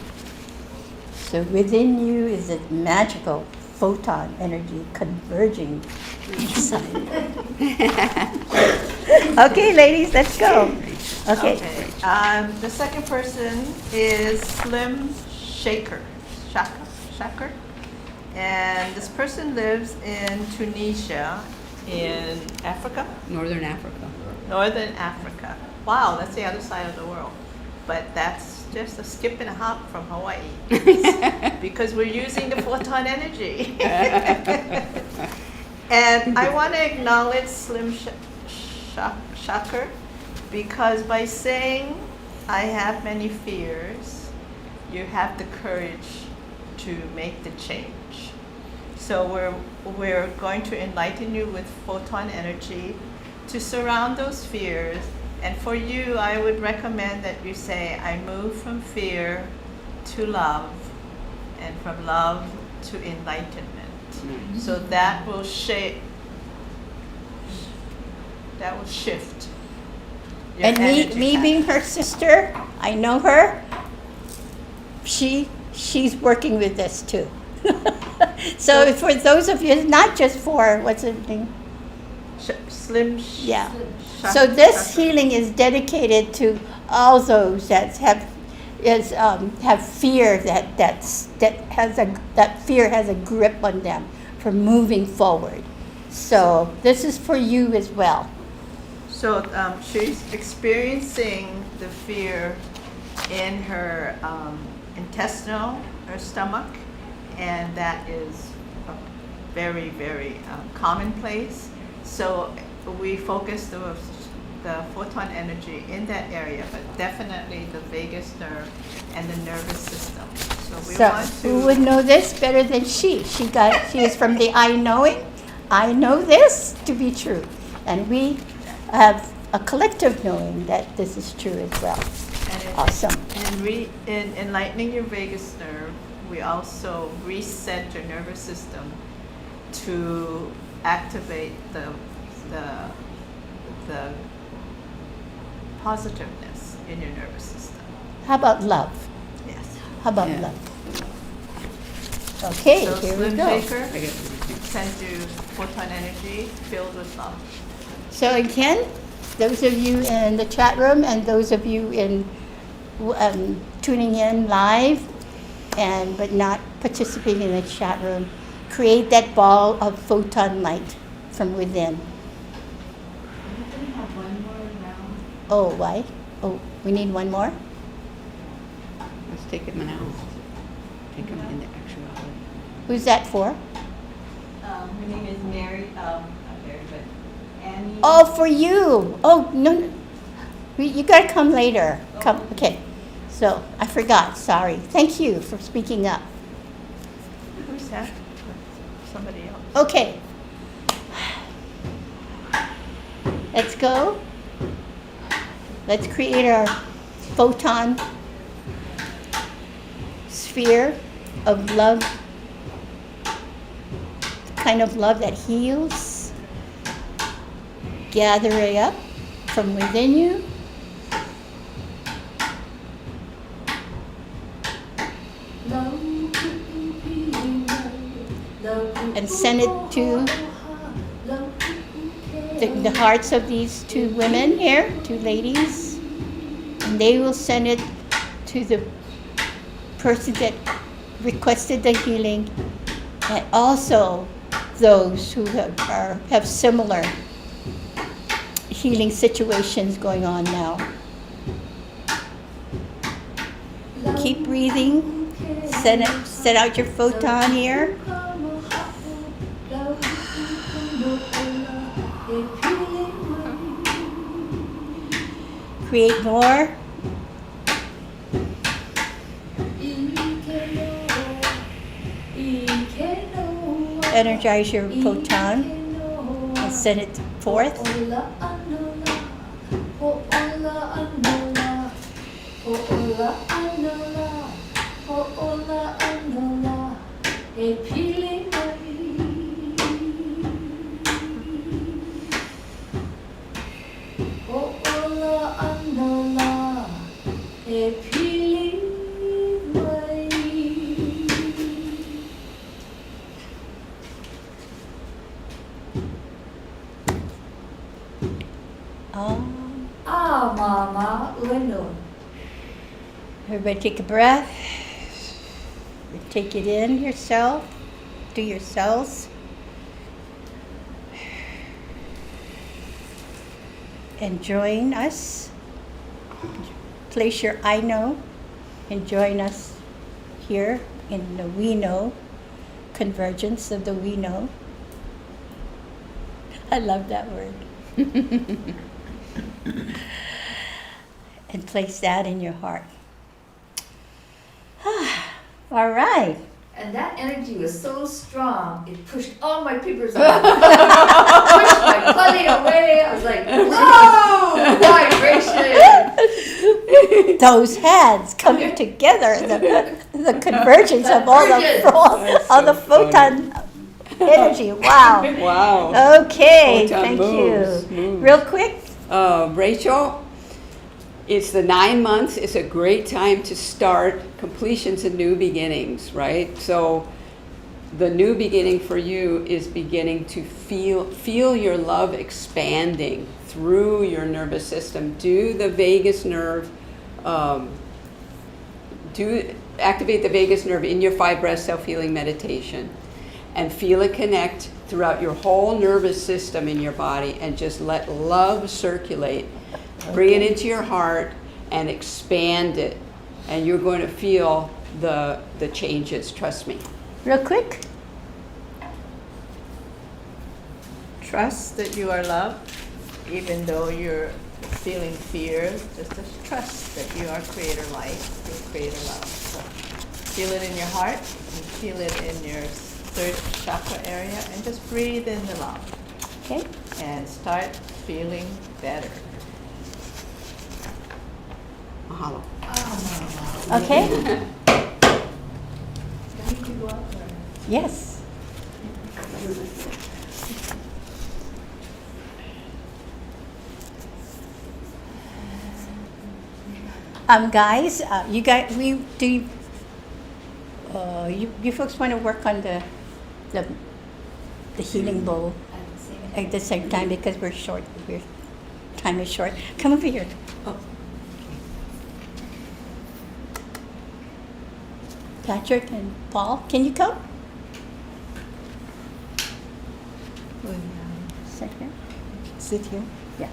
D: So within you is a magical photon energy converging inside. Okay, ladies, let's go. Okay.
G: The second person is Slim Shaker. And this person lives in Tunisia in Africa.
E: Northern Africa.
G: Northern Africa. Wow, that's the other side of the world. But that's just a skip and a hop from Hawaii because we're using the photon energy. And I want to acknowledge Slim Shocker because by saying I have many fears, you have the courage to make the change. So we're going to enlighten you with photon energy to surround those fears. And for you, I would recommend that you say, I move from fear to love, and from love to enlightenment. So that will shift your
F: And
G: energy
F: me
G: pattern.
F: being her sister, I know her. She's working with this too. So for those of you, not just for what's the name? Yeah. So this healing is dedicated to all those that have fear that fear has a grip on them for moving forward. So this is for you as well.
G: So she's experiencing the fear in her intestinal, her stomach, and that is a very, very commonplace. So we focus the photon energy in that area, but definitely the vagus nerve and the nervous system. So we want to.
F: Who would know this better than she? She is from the I knowing. I know this to be true, and we have a collective knowing that this is true as well. Awesome.
G: And in enlightening your vagus nerve, we also reset your nervous system to activate the positiveness in your nervous system.
F: How about love?
G: Yes.
F: How about
E: Yeah.
F: love? Okay,
G: So
F: here we
G: Slim
F: go.
G: Shaker sends you photon energy filled with love.
F: So again, those of you in the chat room and those of you in tuning in live but not participating in the chat room, create that ball of photon light from within. Oh, why? Oh, we need one more?
E: Let's take him now. Take him into actuality.
F: Who's that for?
H: Her name is Mary, not Mary, but Annie.
F: Oh, for you. Oh, no. You gotta come later. Come, okay. So, I forgot, sorry. Thank you for speaking up.
G: Who's that? Somebody else.
F: Okay. Let's go. Let's create our photon sphere of love, the kind of love that heals. Gather it up from within you. And send it to the hearts of these two women here, two ladies. And they will send it to the person that requested the healing, and also those who have similar healing situations going on now. Keep breathing. Set out your photon here. Create more. Energize your photon and send it forth.
A: Mama Ueno.
F: Everybody take a breath. Take it in yourself, to yourselves. And join us. Place your I know and join us here in the We Know, convergence of the We Know. I love that word. And place that in your heart. All right.
A: And that energy was so strong, it pushed all my papers out. Pushed my buddy away. I was like, whoa, vibration.
F: Those hands coming together, the convergence of all the photon energy. Wow.
E: Wow.
F: Okay,
E: Photon
F: thank
E: moves.
F: you. Real quick,
E: Rachel, it's the 9 months. It's a great time to start completions and new beginnings, right? So the new beginning for you is beginning to feel your love expanding through your nervous system. Do the vagus nerve, activate the vagus nerve in your 5 breath self-healing meditation and feel it connect throughout your whole nervous system in your body, and just let love circulate. Bring it into your heart and expand it, and you're going to feel the changes, trust me.
F: real quick.
G: Trust that you are loved, even though you're feeling fear. Just trust that you are creator life, you're creator love. So feel it in your heart, and feel it in your 3rd chakra area, and just breathe in the love.
F: Okay.
G: And start feeling better.
E: Mahalo.
F: Okay. Yes. Guys, you folks want to work on the healing bowl at the same time, because we're short. Time is short. Come over here. Patrick and Paul, can you come? Sit here.
I: Sit here.
F: Yeah.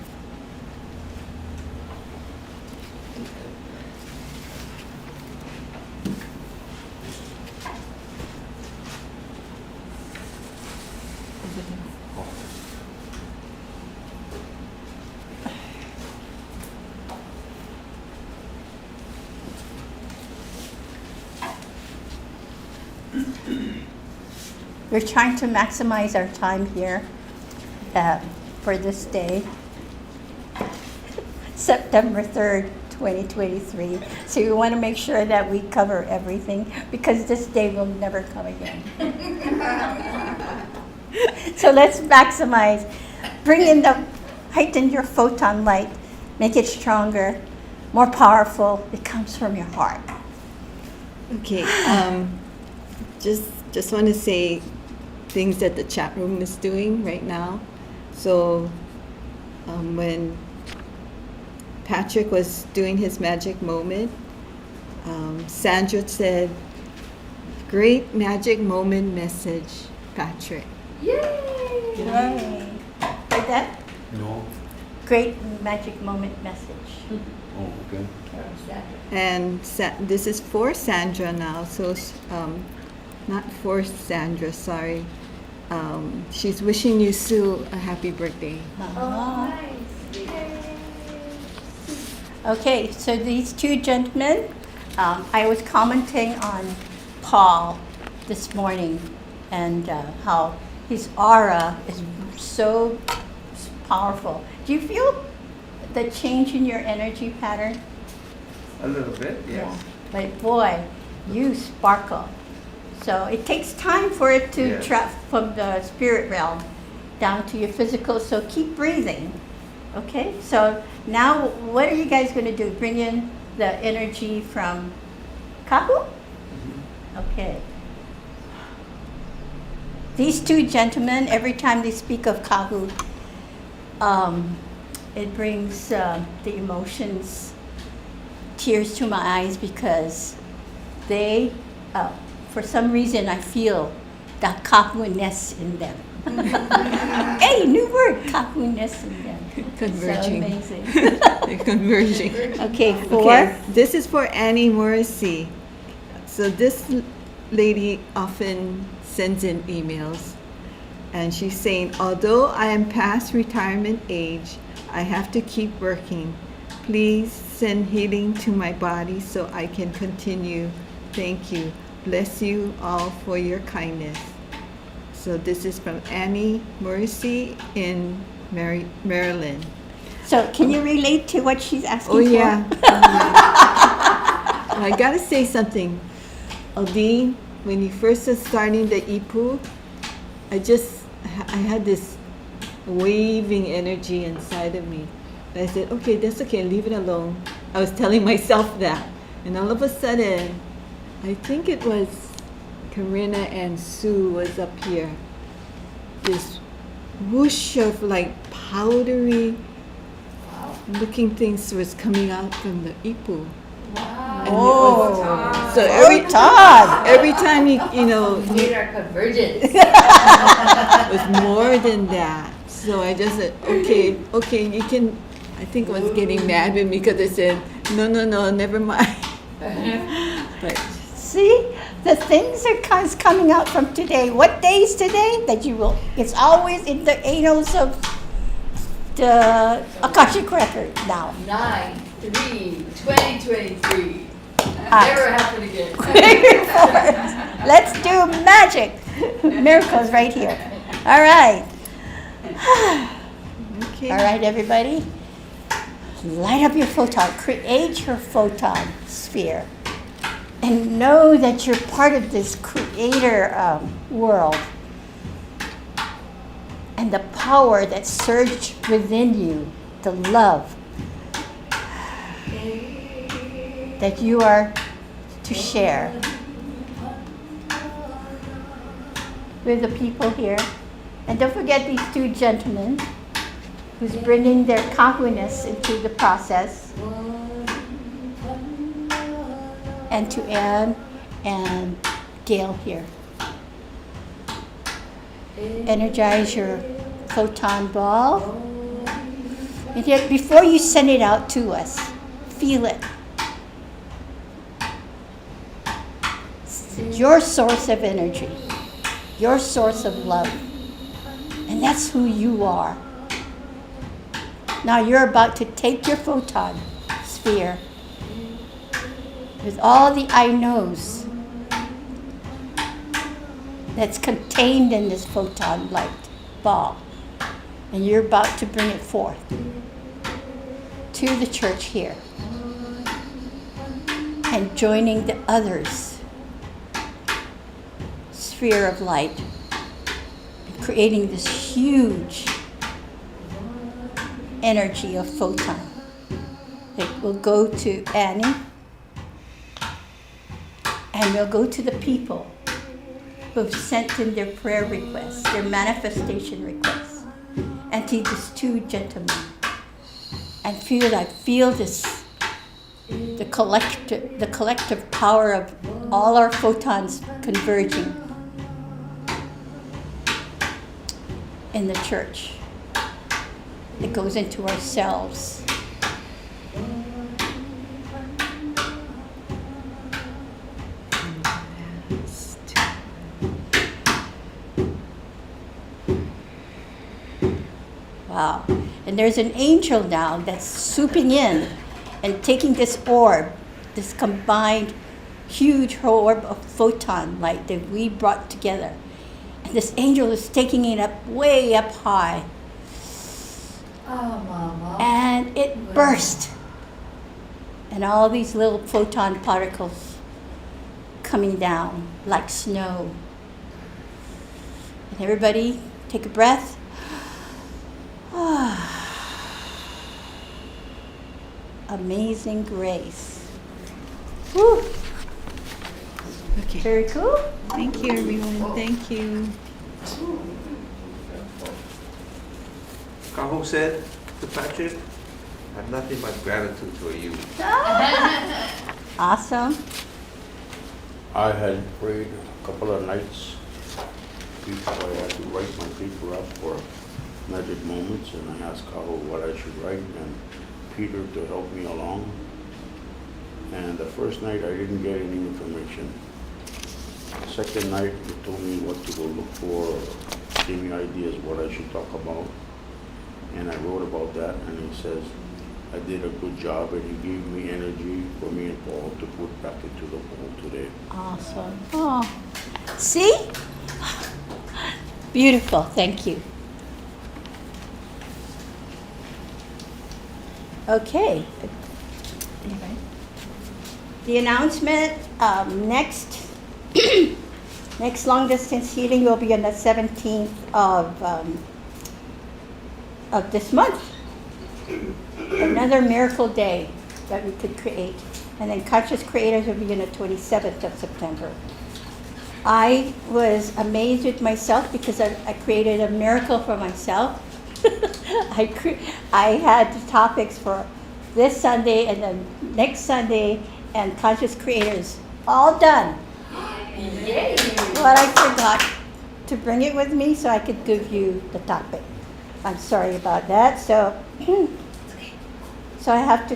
F: We're trying to maximize our time here for this day, September 3rd, 2023. So we want to make sure that we cover everything, because this day will never come again. So let's maximize. Heighten your photon light, make it stronger, more powerful. It comes from your heart.
I: Okay. Just want to say things that the chat room is doing right now. So when Patrick was doing his magic moment, Sandra said, "Great magic moment message, Patrick."
A: Yay!
F: Yay. Heard that?
C: No.
F: Great magic moment message.
C: Oh, okay.
I: And this is for Sandra now, so not for Sandra, sorry. She's wishing you, Sue, a happy birthday.
A: Oh, nice. Yay.
F: Okay, so these two gentlemen, I was commenting on Paul this morning, and how his aura is so powerful. Do you feel the change in your energy pattern?
B: A little bit, yes.
F: Yeah. But boy, you sparkle. So it takes time for it to
B: Yes.
F: travel from the spirit realm down to your physical, so keep breathing. Okay, so now what are you guys going to do? Bring in the energy from Kahu? Okay. These two gentlemen, every time they speak of Kahu, it brings the emotions, tears to my eyes, because they, for some reason, I feel that Kahu-ness in them. Hey, new word, Kahu-ness in them.
I: Converging.
F: So amazing.
I: The conversion.
F: Okay, 4.
I: Okay, this is for Annie Morrissey. So this lady often sends in emails, and she's saying, although I am past retirement age, I have to keep working. Please send healing to my body so I can continue. Thank you. Bless you all for your kindness. So this is from Annie Morrissey in Maryland.
F: So can you relate to what she's asking
I: Oh
F: for?
I: yeah. I gotta say something. Aldine, when you first was starting the Ipu, I had this waving energy inside of me. And I said, okay, that's okay, leave it alone. I was telling myself that. And all of a sudden, I think it was Karina and Sue was up here. This whoosh of like powdery looking things was coming out from the Ipu.
A: Wow.
I: And it was, so
F: Todd!
I: every time you know,
A: We are convergent.
I: it was more than that. So I just said, okay, you can. I think I was getting mad with me because I said, no, never mind. But
F: See, the things are coming out from today. What day is today? That you will. It's always in the annals of the Akashic record now.
A: 9/3/2023.
F: Ah.
A: Never happen again.
F: Let's do magic. Miracles right here. All right.
I: okay.
F: All right, everybody. Light up your photon. Create your photon sphere. And know that you're part of this creator world. And the power that surged within you, the love that you are to share with the people here. And don't forget these two gentlemen who's bringing their congruence into the process. And to Anne and Gail here. Energize your photon ball. And yet before you send it out to us, feel it. It's your source of energy, your source of love. And that's who you are. Now you're about to take your photon sphere with all the I knows that's contained in this photon light ball. And you're about to bring it forth to the church here. And joining the others' sphere of light. And creating this huge energy of photon that will go to Annie. And we'll go to the people who have sent in their prayer requests, their manifestation requests, and to these two gentlemen. And feel this, the collective power of all our photons converging in the church. It goes into ourselves. Wow. And there's an angel now that's swooping in and taking this orb, this combined huge orb of photon light that we brought together. And this angel is taking it up, way up high.
A: Oh, Mama.
F: And it burst. And all these little photon particles coming down like snow. And everybody, take a breath. Amazing grace. Woo.
I: Okay.
F: Very cool.
I: Thank you, everyone. Thank you.
B: Kaho said to Patrick, I have nothing but gratitude for you.
F: Awesome.
C: I had prayed a couple of nights before I had to write my paper up for Magic Moments, and I asked Kaho what I should write, and Peter to help me along. And the first night I didn't get any information. The second night he told me what to go look for, or gave me ideas what I should talk about. And I wrote about that, and he says I did a good job, and he gave me energy for me and Paul to put back into the bowl today.
F: Awesome. Oh, see? Beautiful. Thank you. Okay. The announcement, next next long distance healing will be on the 17th of this month. Another miracle day that we could create. And then Conscious Creators will be on the 27th of September. I was amazed with myself because I created a miracle for myself. I had the topics for this Sunday and then next Sunday and Conscious Creators all done.
A: Yay!
F: But I forgot to bring it with me so I could give you the topic. I'm sorry about that. So I have to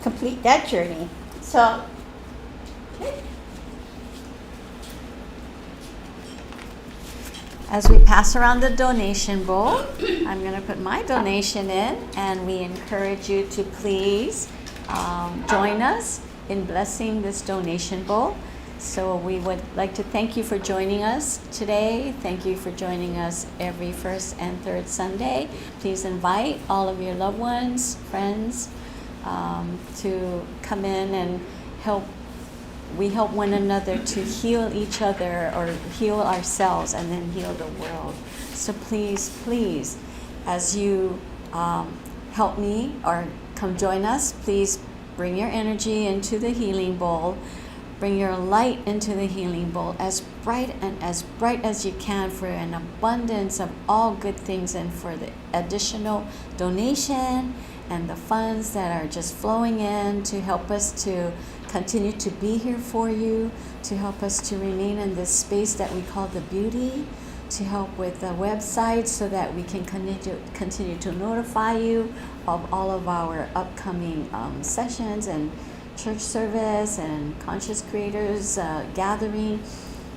F: complete that journey. So, okay.
J: As we pass around the donation bowl, I'm going to put my donation in, and we encourage you to please join us in blessing this donation bowl. So we would like to thank you for joining us today. Thank you for joining us every first and third Sunday. Please invite all of your loved ones, friends, to come in and help. We help one another to heal each other or heal ourselves and then heal the world. So please, please, as you help me or come join us, please bring your energy into the healing bowl. Bring your light into the healing bowl as bright as you can for an abundance of all good things and for the additional donation and the funds that are just flowing in to help us to continue to be here for you, to help us to remain in this space that we call the beauty, to help with the website so that we can continue to notify you of all of our upcoming sessions and church service and Conscious Creators gathering.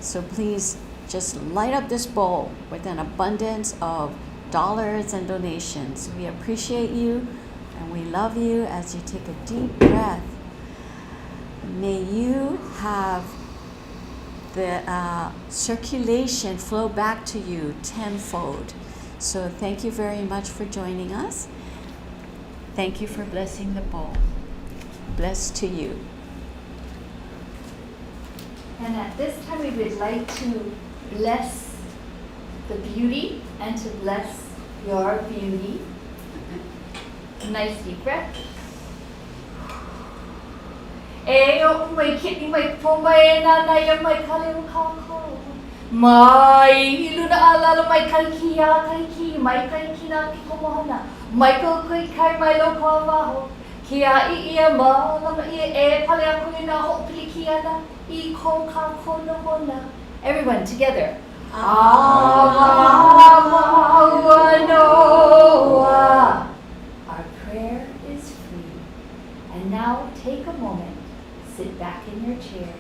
J: So please just light up this bowl with an abundance of dollars and donations. We appreciate you and we love you. As you take a deep breath, may you have the circulation flow back to you tenfold. So thank you very much for joining us. Thank you for blessing the bowl. Blessed to you.
A: And at this time, we would like to bless the beauty and to bless your beauty. Nice deep breath. Mai kit mai po mai na na ya mai kale ka ko. Mai luna ala mai kai ki mai kai ki na ki ko mohana. Mai ko kai mai lo ko wa. Kia I ia ma lama ia pale aku na ho pili na I ko ka ko na hona. Everyone together. Noa. Our prayer is free. And now take a moment, sit back in your chair,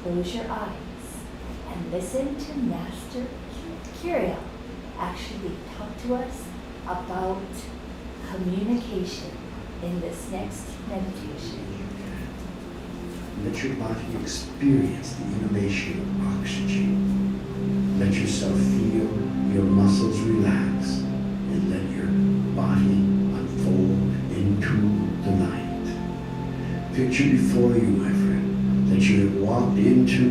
A: close your eyes, and listen to Master Kirill actually talk to us about communication in this next meditation.
K: Let your body experience the innovation of oxygen. Let yourself feel your muscles relax and let your body unfold into the light. Picture before you, my friend, that you have walked into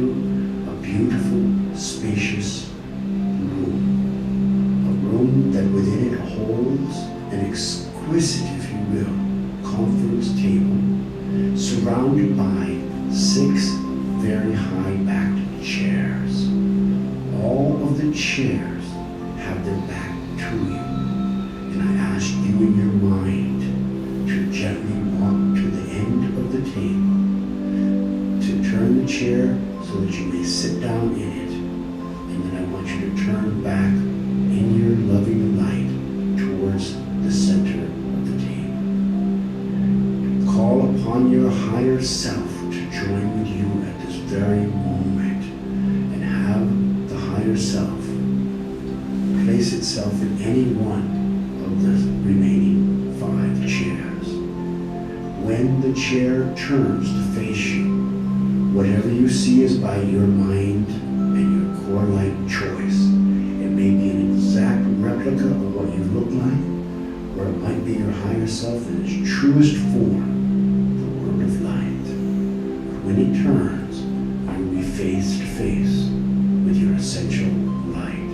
K: a beautiful, spacious room. A room that within it holds an exquisite, if you will, conference table surrounded by 6 very high-backed chairs. All of the chairs have their back to you, and I ask you in your mind to gently walk to the end of the table, to turn the chair so that you may sit down in it, and then I want you to turn back in your loving light towards the center of the table. place itself in any one of the remaining 5 chairs. When the chair turns to face you, whatever you see is by your mind and your core-like choice. It may be an exact replica of what you look like, or it might be your higher self in its truest form, the word of light. But when it turns, you will be face to face with your essential light,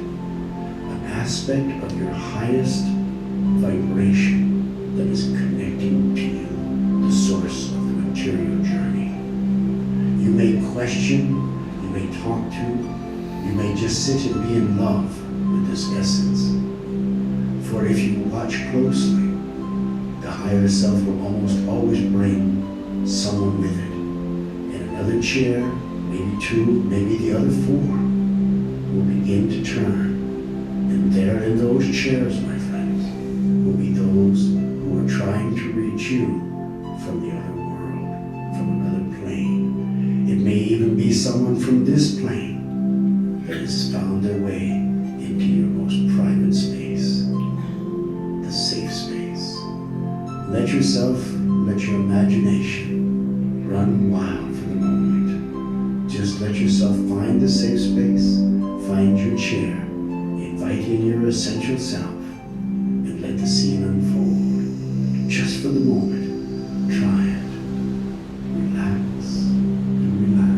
K: an aspect of your highest vibration that is connecting to you, the source of the material journey. You may question, you may talk to, you may just sit and be in love with this essence. For if you watch closely, the higher self will almost always bring someone with it. In another chair, maybe 2, maybe the other 4, will begin to turn. And there in those chairs, my friends, will be those who are trying to reach you from the other world, from another plane. It may even be someone from this plane that has found their way into your most private space, the safe space. Let yourself, let your imagination run wild for the moment. Just let yourself find the safe space, find your chair, invite in your essential self, and let the scene unfold. Just for the moment, try it. Relax and relax.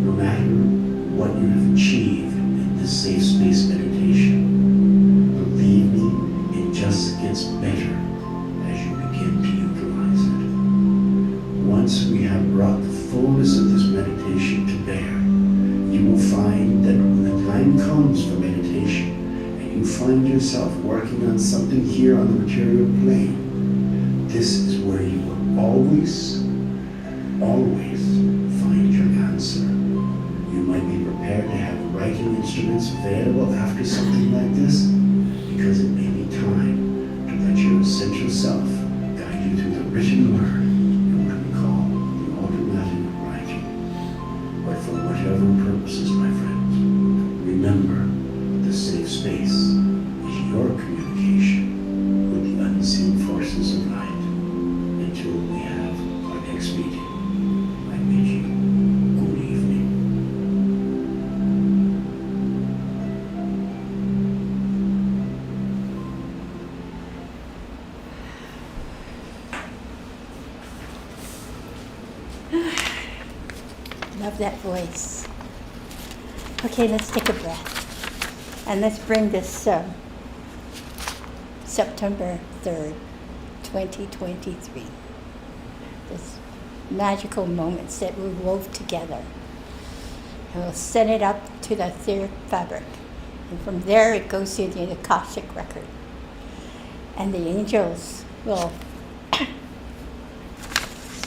K: No matter what you have achieved in this safe space meditation, believe me, it just gets better as you begin to utilize it. Once we have brought the fullness of this meditation to bear, you will find that when the time comes for meditation and you find yourself working on something here on the material plane, this is where you will always find your answer. You might be prepared to have writing instruments available after something like this, because it may be time to let your essential self guide you through the written word and what we call the automatic writing. But for whatever purposes, my friends, remember the safe space is your communication with the unseen forces of light. Until we have our next meeting, I bid you good evening.
F: Love that voice. Okay, let's take a breath. And let's bring this September 3rd, 2023. This magical moments that we wove together. And we'll send it up to the etheric fabric. And from there it goes to the Akashic record. And the angels will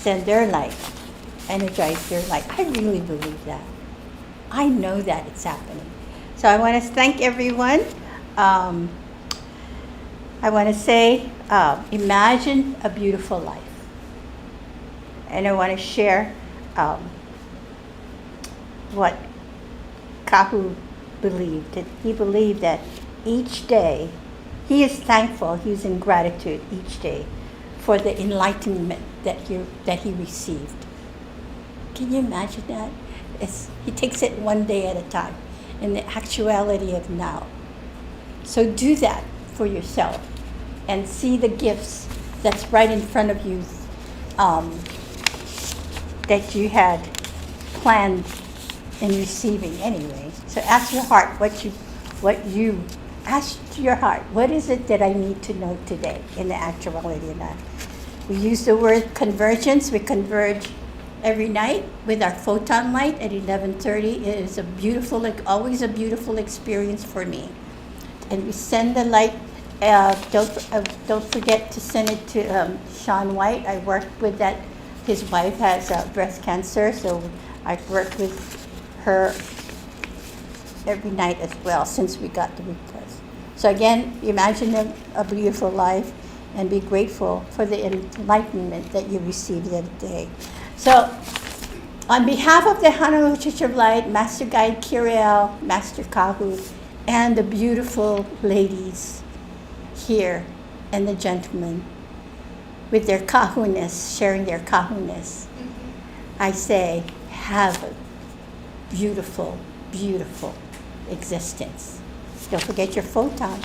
F: send their light, energize their light. I really believe that. I know that it's happening. So I want to thank everyone. I want to say, imagine a beautiful life. And I want to share what Kahu believed. That he believed that each day, he is thankful, he's in gratitude each day for the enlightenment that he received. Can you imagine that? He takes it one day at a time in the actuality of now. So do that for yourself and see the gifts that's right in front of you that you had planned in receiving anyway. So ask your heart what you ask your heart, what is it that I need to know today in the actuality of that? We use the word convergence. We converge every night with our photon light at 11:30. It is a beautiful, like always a beautiful experience for me. And we send the light. Don't forget to send it to Sean White. I worked with that. His wife has breast cancer, so I've worked with her every night as well since we got the request. So again, imagine a beautiful life and be grateful for the enlightenment that you received that day. So on behalf of the Honolulu Church of Light, Master Guide Kiriel, Master Kahu, and the beautiful ladies here and the gentlemen with their kahuness, sharing their kahuness, I say, have a beautiful, beautiful existence. Don't forget your photon.